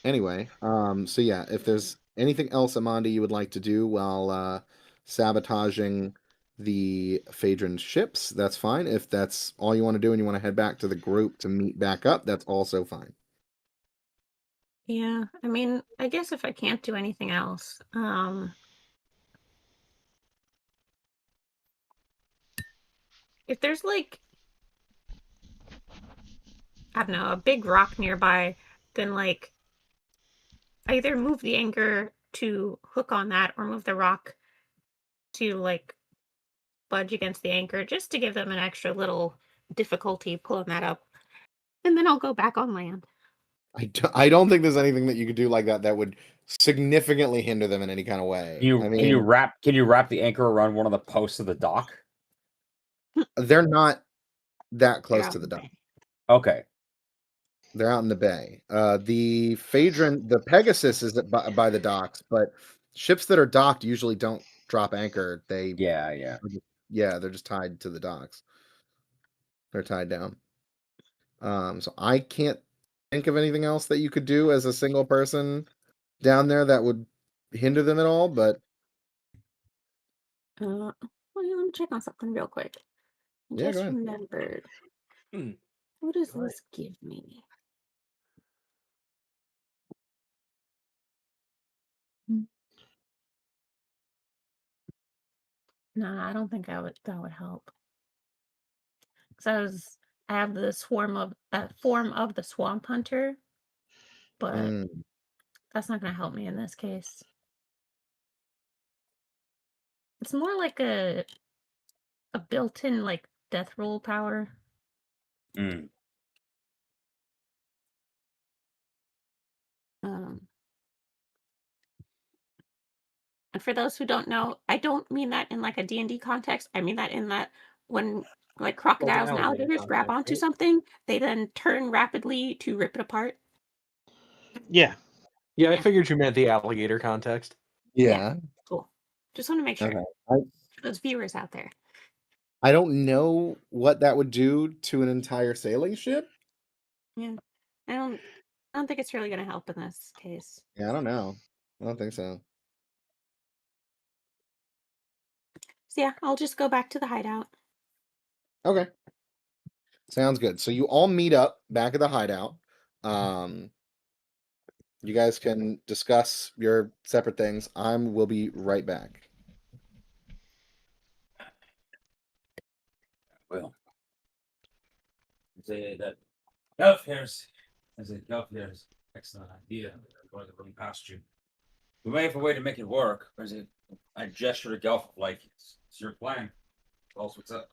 Anyway, so yeah, if there's anything else, Amondi, you would like to do while sabotaging the Phaedron ships, that's fine. If that's all you want to do and you want to head back to the group to meet back up, that's also fine. Yeah, I mean, I guess if I can't do anything else, if there's like, I don't know, a big rock nearby, then like either move the anchor to hook on that or move the rock to like budge against the anchor just to give them an extra little difficulty pulling that up. And then I'll go back on land. I don't think there's anything that you could do like that would significantly hinder them in any kind of way. Can you wrap the anchor around one of the posts of the dock? They're not that close to the dock. Okay. They're out in the bay. The Phaedron, the Pegasus is by the docks, but ships that are docked usually don't drop anchor. They're just tied to the docks. They're tied down. So I can't think of anything else that you could do as a single person down there that would hinder them at all, but let me check on something real quick. I just remembered. What does this give me? No, I don't think that would help. Because I have the form of the swamp hunter, but that's not going to help me in this case. It's more like a built-in like death roll power. And for those who don't know, I don't mean that in like a D&D context. I mean that in that when like crocodiles and alligators grab onto something, they then turn rapidly to rip it apart. Yeah. Yeah, I figured you meant the alligator context. Yeah. Cool. Just want to make sure. Okay. For those viewers out there. I don't know what that would do to an entire sailing ship. Yeah. I don't think it's really going to help in this case. Yeah, I don't know. I don't think so. So yeah, I'll just go back to the hideout. Okay. Sounds good. So you all meet up back at the hideout. You guys can discuss your separate things. Will be right back. Well, say that Gelf here's excellent idea. I'm going to run past you. We may have a way to make it work. I gesture to Gelf like it's your plan. Tell us what's up.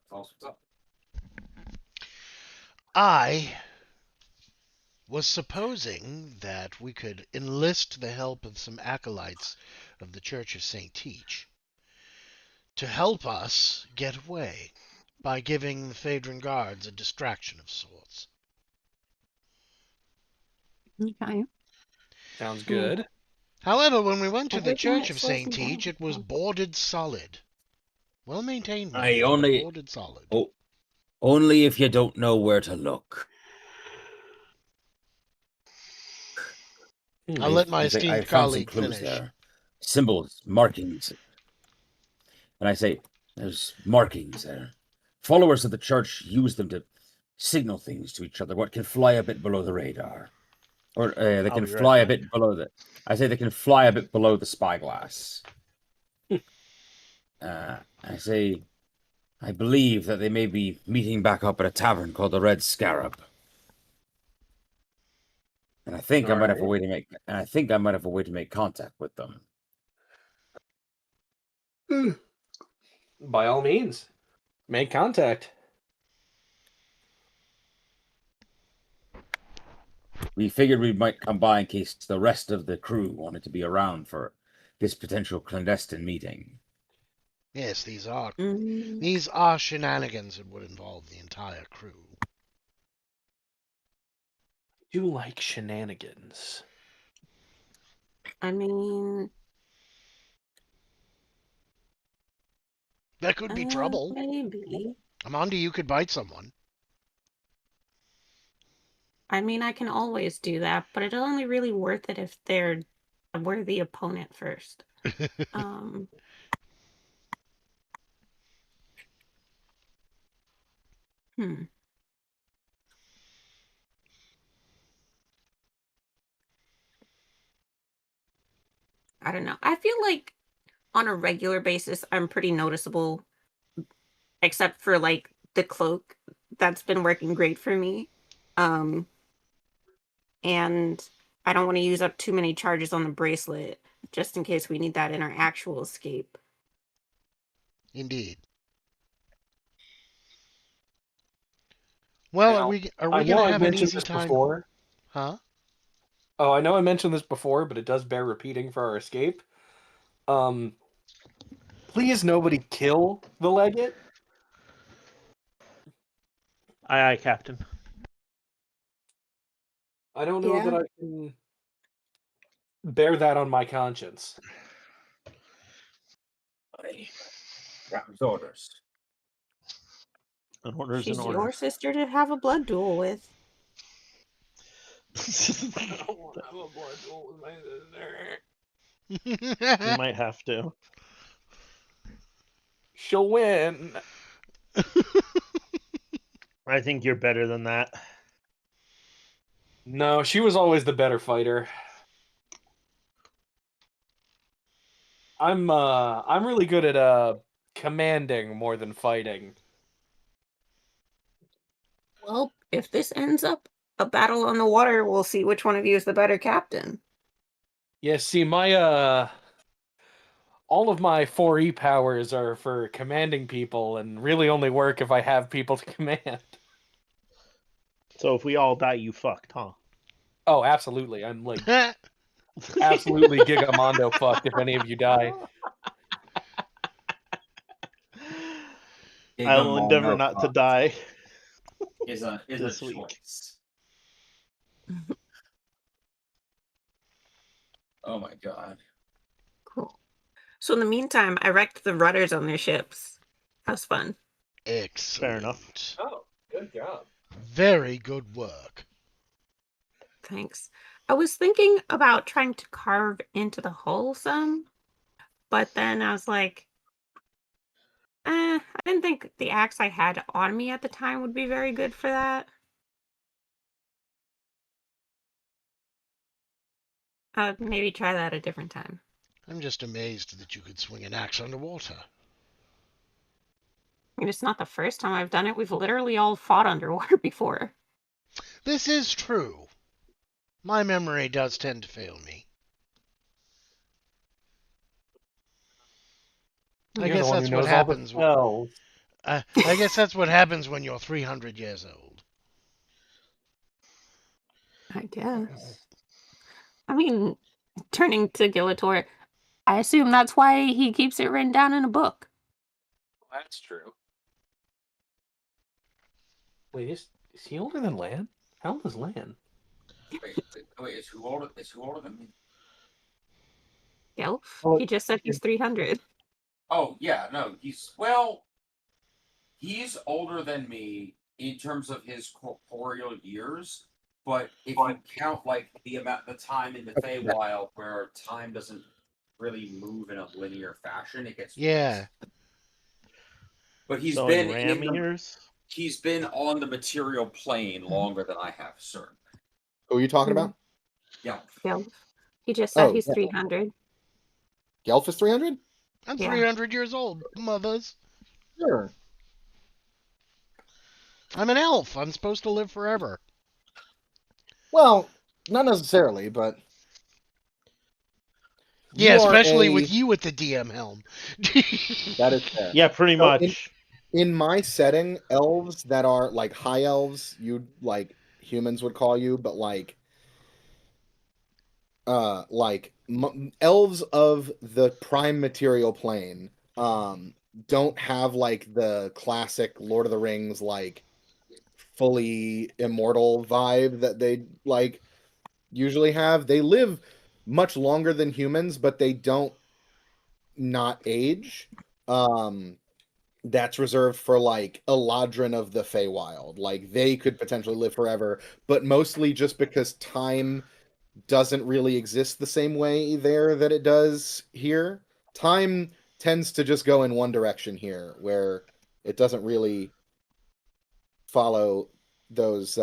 I was supposing that we could enlist the help of some acolytes of the Church of St. Teach to help us get away by giving the Phaedron guards a distraction of sorts. Okay. Sounds good. However, when we went to the Church of St. Teach, it was boarded solid. Well maintained, boarded solid. Oh, only if you don't know where to look. I'll let my esteemed colleague finish. There. Symbols, markings. And I say, there's markings there. Followers of the church use them to signal things to each other, what can fly a bit below the radar. Or they can fly a bit below they can fly a bit below the spyglass. I say, I believe that they may be meeting back up at a tavern called the Red Scarab. And I think I might have a way to make contact with them. By all means, make contact. We figured we might come by in case the rest of the crew wanted to be around for this potential clandestine meeting. Yes, these are shenanigans that would involve the entire crew. Do like shenanigans. I mean, there could be trouble. Maybe. Amondi, you could bite someone. I mean, I can always do that, but it's only really worth it if they're a worthy opponent first. I don't know. I feel like on a regular basis, I'm pretty noticeable, except for like the cloak. That's been working great for me. And I don't want to use up too many charges on the bracelet, just in case we need that in our actual escape. Indeed. Well, Now, are we going to have an easy time? Before. Huh? Oh, I know I mentioned this before, but it does bear repeating for our escape. Please nobody kill the legate. Aye, aye, Captain. I don't know that I can bear that on my conscience. Captain's orders. An order's She's an order. your sister to have a blood duel with. I don't want to have a blood duel with my sister. You might have to. She'll win. I think you're better than that. No, she was always the better fighter. I'm really good at commanding more than fighting. Well, if this ends up a battle on the water, we'll see which one of you is the better captain. Yeah, see, my all of my 4E powers are for commanding people and really only work if I have people to command. So if we all die, you fucked, huh? Oh, absolutely. I'm like absolutely Gigamondo fucked if any of you die. I will endeavor not to die. Is a this week. Choice. Oh my god. Cool. So in the meantime, I wrecked the rudders on their ships. That was fun. Excellent. Fair enough. Oh, good job. Very good work. Thanks. I was thinking about trying to carve into the hull some, but then I was like, I didn't think the axe I had on me at the time would be very good for that. Maybe try that a different time. I'm just amazed that you could swing an axe underwater. I mean, it's not the first time I've done it. We've literally all fought underwater before. This is true. My memory does tend to fail me. I guess that's what happens. I guess that's what happens when you're 300 years old. I guess. I mean, turning to Gilator, I assume that's why he keeps it written down in a book. That's true. Wait, is he older than Lan? How old is Lan? Wait, is who older than me? Gelf? He just said he's 300. Oh, yeah, no, he's older than me in terms of his corporeal years, but if you count, like, the time in the Feywild where time doesn't really move in a linear fashion, it gets... Yeah. But he's been on the material plane longer than I have, sir. Who are you talking about? Yeah. Gelf. He just said he's 300. Gelf is 300? I'm 300 years old, mothers. Sure. I'm an elf. I'm supposed to live forever. Well, not necessarily, but... Yeah, especially with you at the DM helm. That is fair. Yeah, pretty much. In my setting, elves that are, like, high elves, humans would call you, but, elves of the prime material plane don't have, like, the classic Lord of the Rings, like, fully immortal vibe that they, like, usually have. They live much longer than humans, but they don't not age. That's reserved for, like, Eladrin of the Feywild. Like, they could potentially live forever, but mostly just because time doesn't really exist the same way there that it does here. Time tends to just go in one direction here, where it doesn't really follow those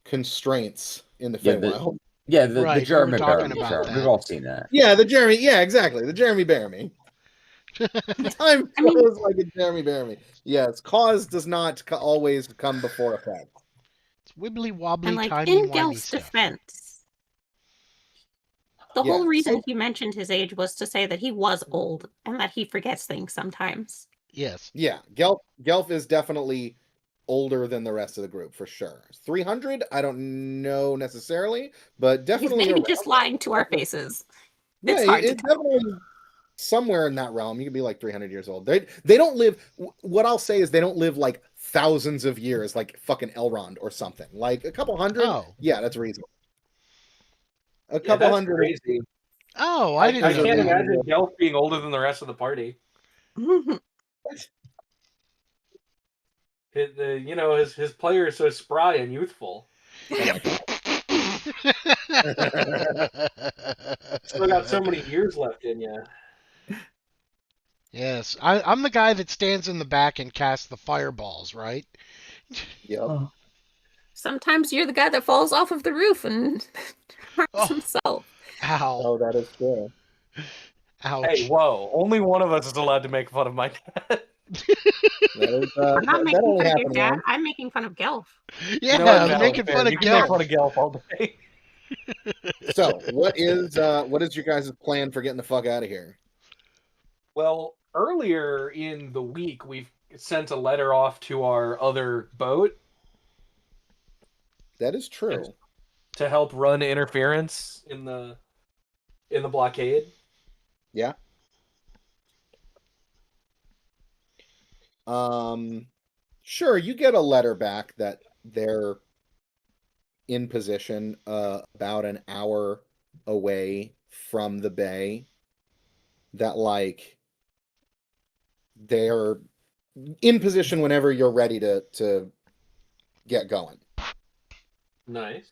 constraints in the Feywild. The Jeremy Bearimy. We've all seen that. Yeah, exactly. The Jeremy Bearimy. Time flows like a Jeremy Bearimy. Yes, cause does not always come before effect. It's wibbly wobbly, And like timey in wimey Gelf's stuff. defense, the whole reason he mentioned his age was to say that he was old and that he forgets things sometimes. Yes. Yeah, Gelf is definitely older than the rest of the group for sure. 300, I don't know necessarily, but definitely He's maybe just lying to our faces. It's hard to tell. Definitely somewhere in that realm. You could be like 300 years old. They don't live. What I'll say is they don't live like thousands of years, like fucking Elrond or something. Like a couple hundred. Oh. Yeah, that's reasonable. A couple hundred. Crazy. Oh, I didn't. I can't imagine Gelf being older than the rest of the party. His player is so spry and youthful. Still got so many years left in you. Yes, I'm the guy that stands in the back and casts the fireballs, right? Yep. Sometimes you're the guy that falls off of the roof and harms himself. Ow. Oh, that is true. Ouch. Hey, whoa. Only one of us is allowed to make fun of my dad. I'm not making fun of your dad. I'm making fun of Gelf. Yeah, I'm making fun of Gelf. You can make fun of Gelf all day. So, what is your guys' plan for getting the fuck out of here? Well, earlier in the week, we've sent a letter off to our other boat. That is true. To help run interference in the blockade. Yeah. Sure, you get a letter back that they're in position about an hour away from the bay, that like they're in position whenever you're ready to get going. Nice.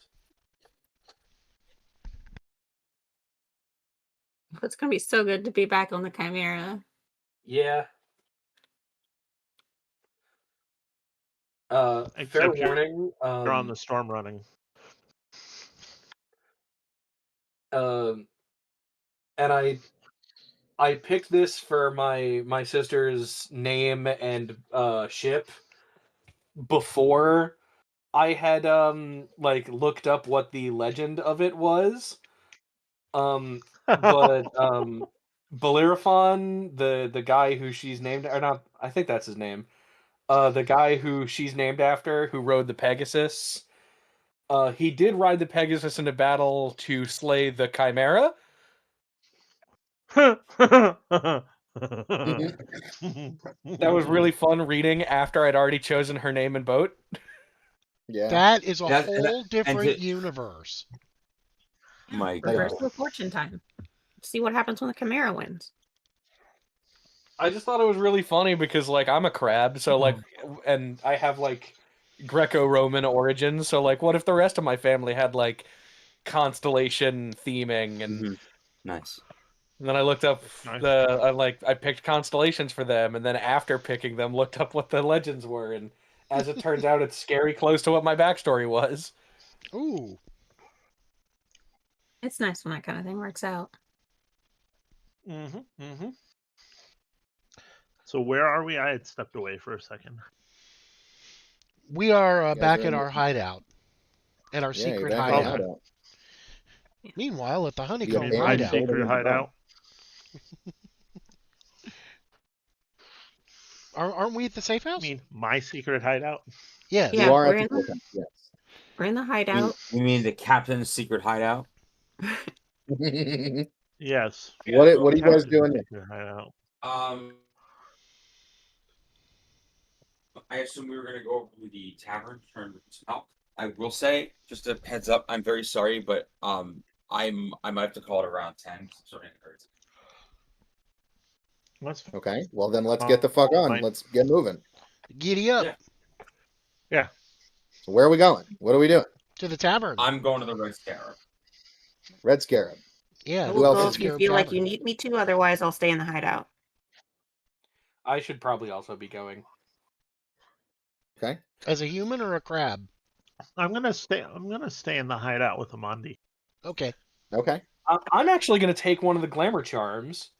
It's gonna be so good to be back on the Chimera. Yeah. Fair warning. You're on the storm running. And I picked this for my sister's name and ship before I had looked up what the legend of it was. But Bellerophon, the guy who she's named, or not, I think that's his name. The guy who she's named after, who rode the Pegasus. He did ride the Pegasus into battle to slay the Chimera. That was really fun reading after I'd already chosen her name and boat. Yeah, that is a whole different universe. My reversal fortune time. See what happens when the Chimera wins. I just thought it was really funny because I'm a crab, so and I have Greco-Roman origins, so what if the rest of my family had constellation theming and nice. And then I looked up I picked constellations for them, and then after picking them, looked up what the legends were, and as it turns out, it's scary close to what my backstory was. Ooh. It's nice when that kind of thing works out. So where are we? I had stepped away for a second. We are back at our hideout. At our secret hideout. Meanwhile, at the Honeycomb hideout. Secret hideout. Aren't we at the safe house? I mean, my secret hideout? Yes. You are at the safe house, yes. We're in the hideout. You mean the captain's secret hideout? Yes. What are you guys doing there? Hideout. I assume we were going to go over to the tavern, turn with some help. I will say, just a heads up, I'm very sorry, but I might have to call it around 10. So it hurts. Okay, well then let's get the fuck on. Fine. Let's get moving. Giddy up. Yeah. So where are we going? What are we doing? To the tavern. I'm going to the Red Scarab. Red Scarab. Yeah. Who else? If you feel like you need me to, otherwise I'll stay in the hideout. I should probably also be going. Okay. As a human or a crab? I'm gonna stay in the hideout with Amondi. Okay. Okay. I'm actually gonna take one of the glamour charms.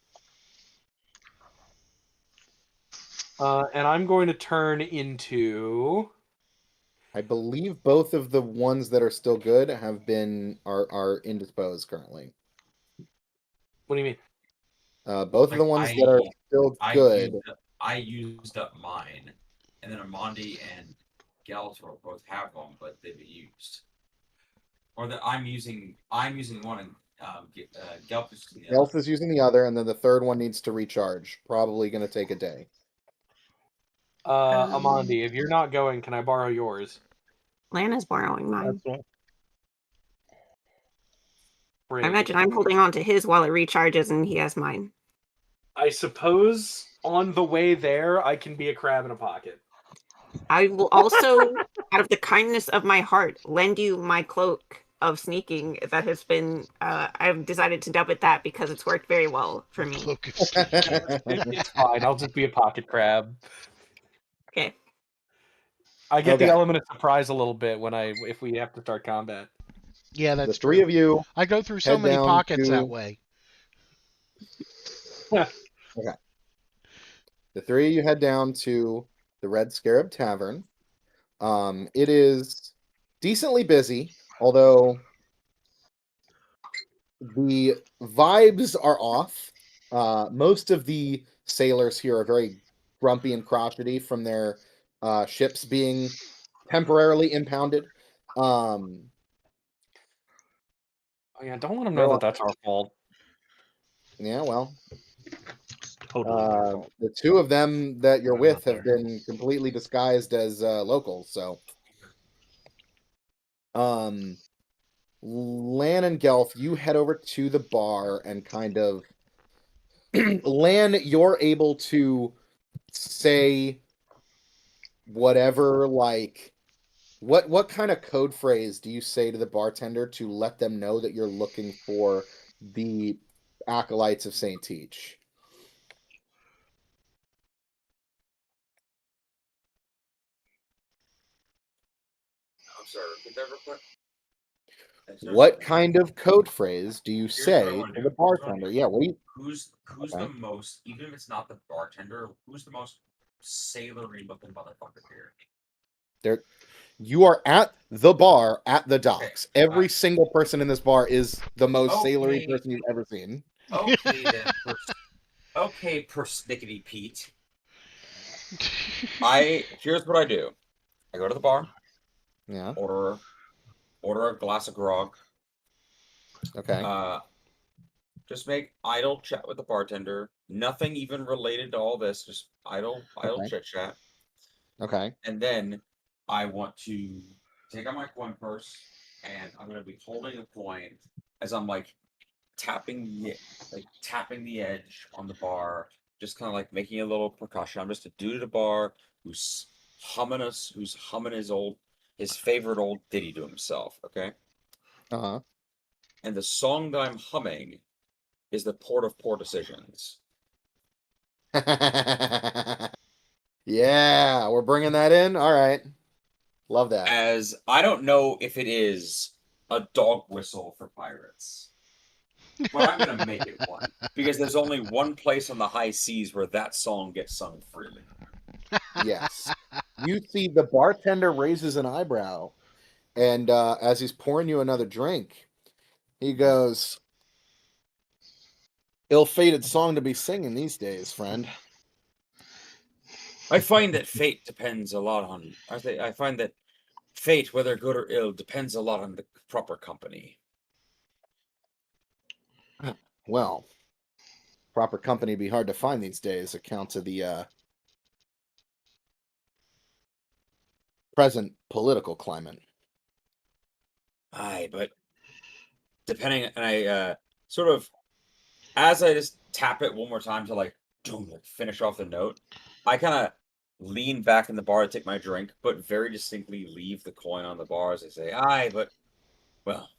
And I'm going to turn into. I believe both of the ones that are still good are indisposed currently. What do you mean? Both of the ones that are still good. I used up mine, and then Amondi and Gilator both have one, but they've been used. Or that I'm using one, and Gelf is using the other. Gelf is using the other, and then the third one needs to recharge. Probably going to take a day. Amondi, if you're not going, can I borrow yours? Lana's borrowing mine. Brig. I imagine I'm holding on to his while it recharges, and he has mine. I suppose on the way there, I can be a crab in a pocket. I will also, out of the kindness of my heart, lend you my cloak of sneaking that has been. I've decided to dub it that because it's worked very well for me. Cloak of sneaking. It's fine. I'll just be a pocket crab. Okay. I get the element of surprise a little bit if we have to start combat. Yeah, that's the three of you. I go through so many pockets that way. Okay. The three of you head down to the Red Scarab Tavern. It is decently busy, although the vibes are off. Most of the sailors here are very grumpy and crotchety from their ships being temporarily impounded. Oh yeah, don't let them know that that's our fault. Yeah, well, Totally. the two of them that you're with have been completely disguised as locals. So, Lan and Gelf, you head over to the bar and kind of Lan, you're able to say whatever, like what kind of code phrase do you say to the bartender to let them know that you're looking for the acolytes of Saint Teach? I'm sorry, repeat that real quick. What kind of code phrase do you say to the bartender? Yeah, who's the most, even if it's not the bartender, who's the most sailory looking motherfucker here? You are at the bar at the docks. Every single person in this bar is the most sailory person you've ever seen. Okay, then. Okay, persnickety Pete. Here's what I do. I go to the bar. Yeah. Order a glass of grog. Okay. Just make idle chat with the bartender. Nothing even related to all this. Just idle chit chat. Okay. And then I want to take out my coin purse, and I'm going to be holding a coin as I'm like tapping the edge on the bar, just kind of like making a little percussion. I'm just a dude at a bar who's humming his favorite old ditty to himself. Okay. Uh-huh. And the song that I'm humming is the Port of Poor Decisions. Yeah, we're bringing that in. All right. Love that. As I don't know if it is a dog whistle for pirates, but I'm going to make it one. Because there's only one place on the high seas where that song gets sung freely. Yes. You see the bartender raises an eyebrow, and as he's pouring you another drink, he goes, "Ill-fated song to be singing these days, friend." I find that fate depends a lot on... I find that fate, whether good or ill, depends a lot on the proper company. Well, proper company be hard to find these days, account to the present political climate. Aye, but depending... And I sort of... As I just tap it one more time to like finish off the note, I kind of lean back in the bar to take my drink, but very distinctly leave the coin on the bar as I say, "Aye, but well,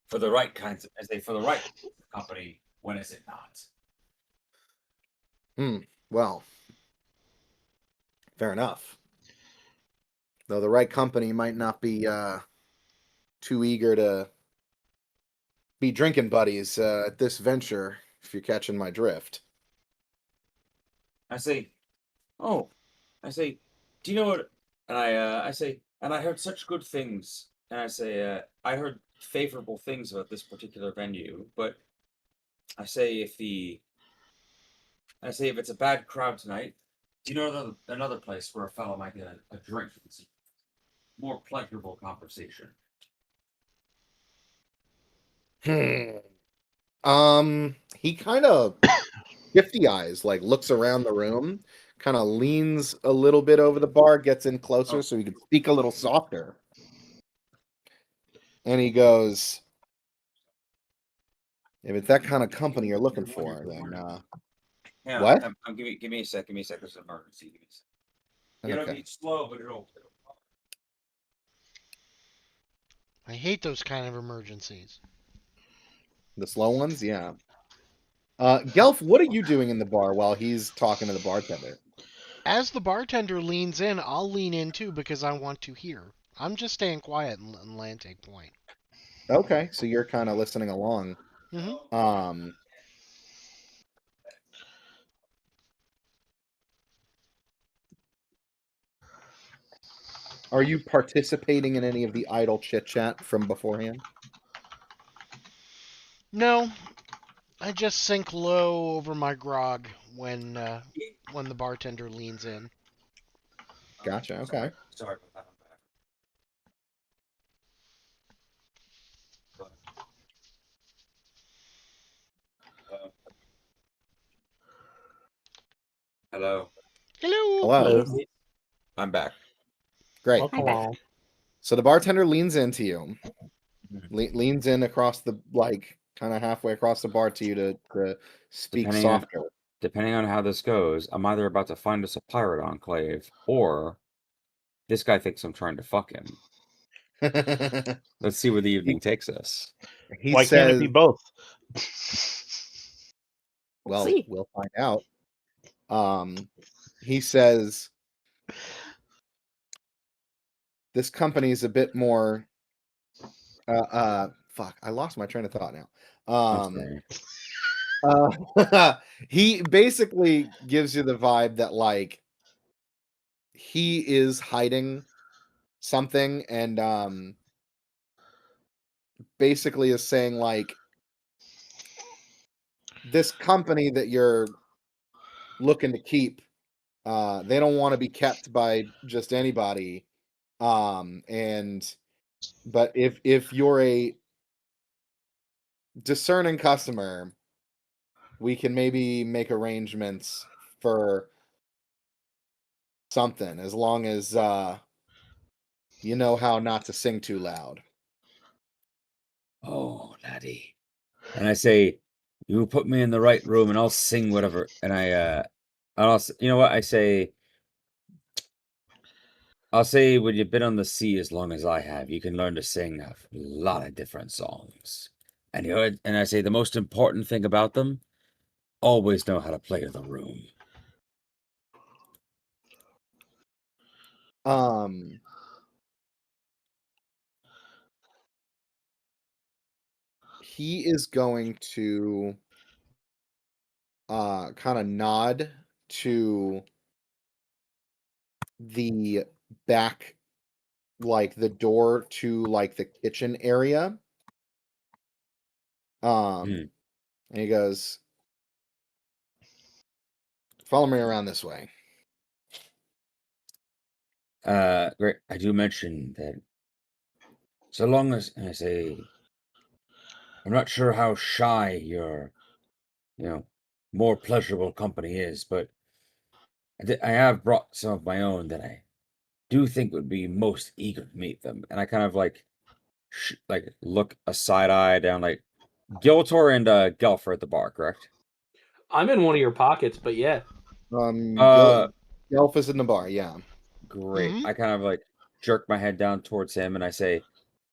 for the right company, when is it not?" Well, fair enough. Though the right company might not be too eager to be drinking buddies at this venture, if you're catching my drift. I say, "Oh," I say, "Do you know what?" And I say, "And I heard such good things." And I say, "I heard favorable things about this particular venue, but I say if it's a bad crowd tonight, do you know another place where a fellow might get a drink and see more pleasurable conversation?" He kind of 50 eyes, like looks around the room, kind of leans a little bit over the bar, gets in closer so he can speak a little softer. And he goes, "If it's that kind of company you're looking for, then what?" Give me a sec. There's an emergency. Give me a sec. It'll Okay. be slow, but it'll. I hate those kind of emergencies. The slow ones, yeah. Gelf, what are you doing in the bar while he's talking to the bartender? As the bartender leans in, I'll lean in too because I want to hear. I'm just staying quiet and letting Lan take point. Okay, so you're kind of listening along. Mm-hmm. Are you participating in any of the idle chit chat from beforehand? No, I just sink low over my grog when the bartender leans in. Gotcha. Okay. Sorry about that. Hello. Hello. Hello. I'm back. Great. Welcome on. So the bartender leans into you, leans in across the kind of halfway across the bar to you to speak softer. Depending on how this goes, I'm either about to find us a pirate enclave, or this guy thinks I'm trying to fuck him. Let's see where the evening takes us. Why can't it be both? Well, we'll find out. He says this company is a bit more fuck, I lost my train of thought now. He basically gives you the vibe that like he is hiding something, and basically is saying like this company that you're looking to keep, they don't want to be kept by just anybody. But if you're a discerning customer, we can maybe make arrangements for something, as long as you know how not to sing too loud. Oh, laddie. And I say, you put me in the right room and I'll sing whatever. And you know what? I'll say, when you've been on the sea as long as I have, you can learn to sing a lot of different songs. And I say, the most important thing about them, always know how to play the room. He is going to kind of nod to the back, like the door to like the kitchen area. And he goes, "Follow me around this way." Great. I do mention that so long as I say, I'm not sure how shy your, more pleasurable company is, but I have brought some of my own that I do think would be most eager to meet them. And I kind of like look a side eye down, like Gilator and Gelf are at the bar, correct? I'm in one of your pockets, but yeah. Gelf is in the bar, yeah. Great. I kind of like jerk my head down towards him and I say,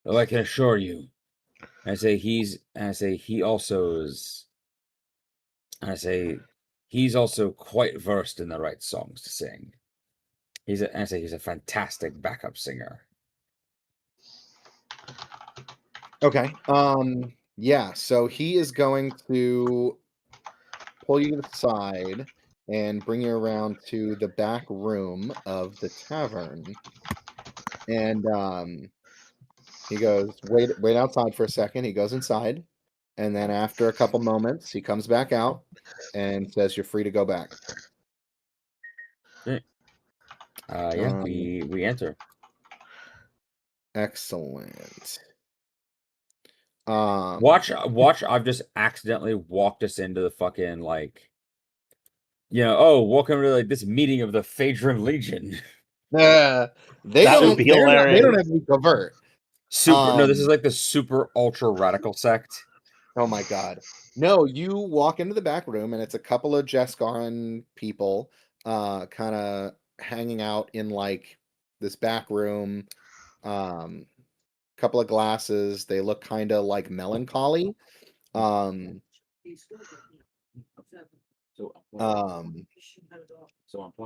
"Oh, I can assure you." And I say he also is. And I say he's also quite versed in the right songs to sing. He's a fantastic backup singer. Okay. Yeah, so he is going to pull you to the side and bring you around to the back room of the tavern. And he goes, wait outside for a second. He goes inside, and then after a couple moments, he comes back out and says, "You're free to go back." We enter. Excellent. Watch! I've just accidentally walked us into the fucking welcome to this meeting of the Phaedron Legion. They would be hilarious. They don't have to be covert. No, this is like the super ultra radical sect. Oh my god. No, you walk into the back room and it's a couple of Jescaran people kind of hanging out in this back room. Couple of glasses. They look kind of melancholy. So unplug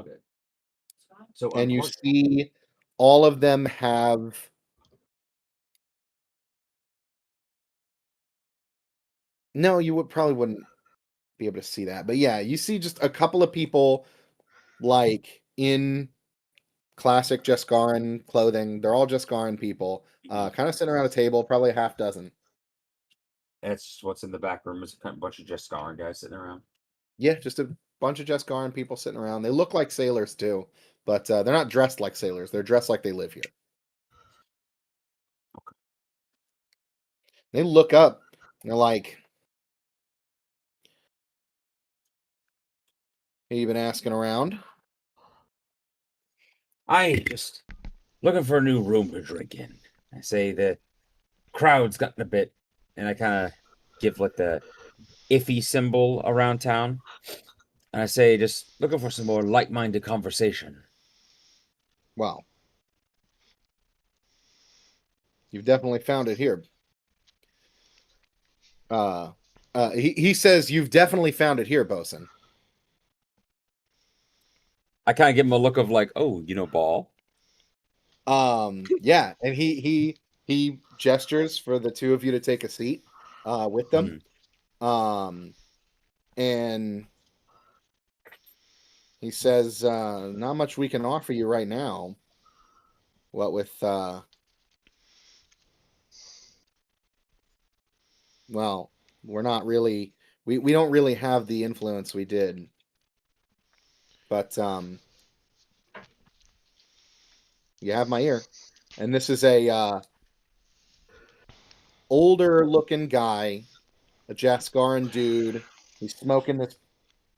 it. And you see all of them have No, you probably wouldn't be able to see that. But yeah, you see just a couple of people in classic Jescaran clothing. They're all Jescaran people, kind of sitting around a table, probably a half dozen. That's what's in the back room is a bunch of Jescaran guys sitting around. Yeah, just a bunch of Jescaran people sitting around. They look like sailors too, but they're not dressed like sailors. They're dressed like they live here. Okay. They look up. And they're like, "Have you been asking around?" I just looking for a new room to drink in. I say the crowd's gotten a bit, and I kind of give the iffy symbol around town. And I say, just looking for some more like-minded conversation. Well, you've definitely found it here. He says, "You've definitely found it here, bosun." I kind of give him a look of ball. Yeah, and he gestures for the two of you to take a seat with them. And he says, "Not much we can offer you right now. What with well, we're not really we don't really have the influence we did. But you have my ear." And this is a older looking guy, a Jescaran dude. He's smoking this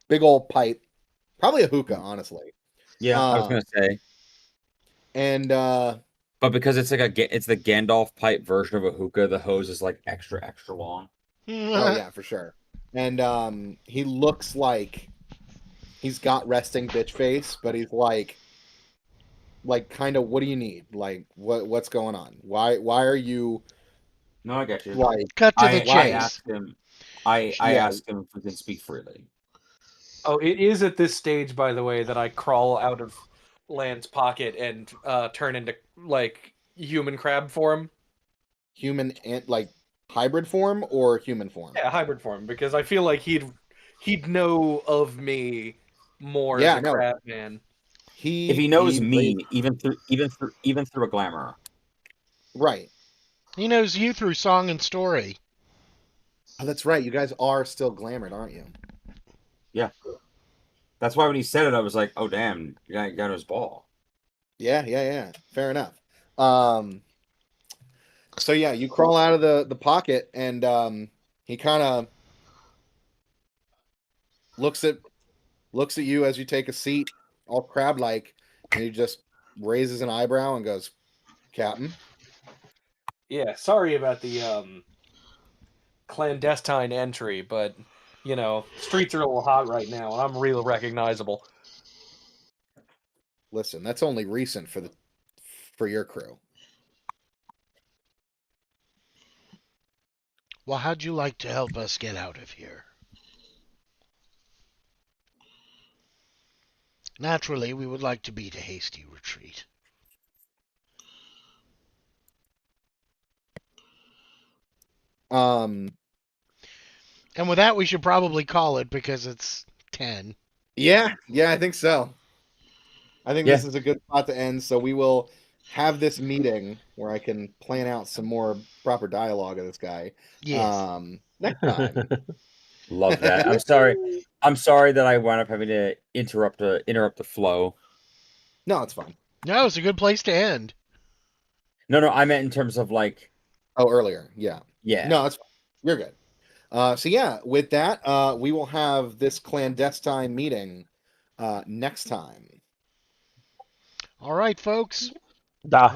big old pipe, probably a hookah, honestly. Yeah, I was gonna say. And but because it's it's the Gandalf pipe version of a hookah, the hose is extra long. Oh yeah, for sure. And he looks like he's got resting bitch face, but he's like kind of, what do you need? What's going on? Why are you? No, I get you. Cut to the chase. I asked him if we can speak freely. Oh, it is at this stage, by the way, that I crawl out of Lan's pocket and turn into human crab form. Human and hybrid form or human form? Yeah, hybrid form, because I feel like he'd know of me more as a crab man. If he knows me, even through a glamour. Right. He knows you through song and story. Oh, that's right. You guys are still glamored, aren't you? Yeah. That's why when he said it, I was like, "Oh damn, you got his ball." Yeah. Fair enough. So yeah, you crawl out of the pocket, and he kind of looks at you as you take a seat, all crab-like, and he just raises an eyebrow and goes, "Captain." Yeah, sorry about the clandestine entry, but streets are a little hot right now, and I'm real recognizable. Listen, that's only recent for your crew. Well, how'd you like to help us get out of here? Naturally, we would like to beat a hasty retreat. And with that, we should probably call it because it's 10. Yeah, I think so. I think this is a good spot to end. So we will have this meeting where I can plan out some more proper dialogue of this guy. Yes. Next time. Love that. I'm sorry that I wound up having to interrupt the flow. No, it's fine. No, it's a good place to end. No, I meant in terms of like. Oh, earlier. Yeah. Yeah. No, that's fine. You're good. So yeah, with that, we will have this clandestine meeting next time. All right, folks. Da.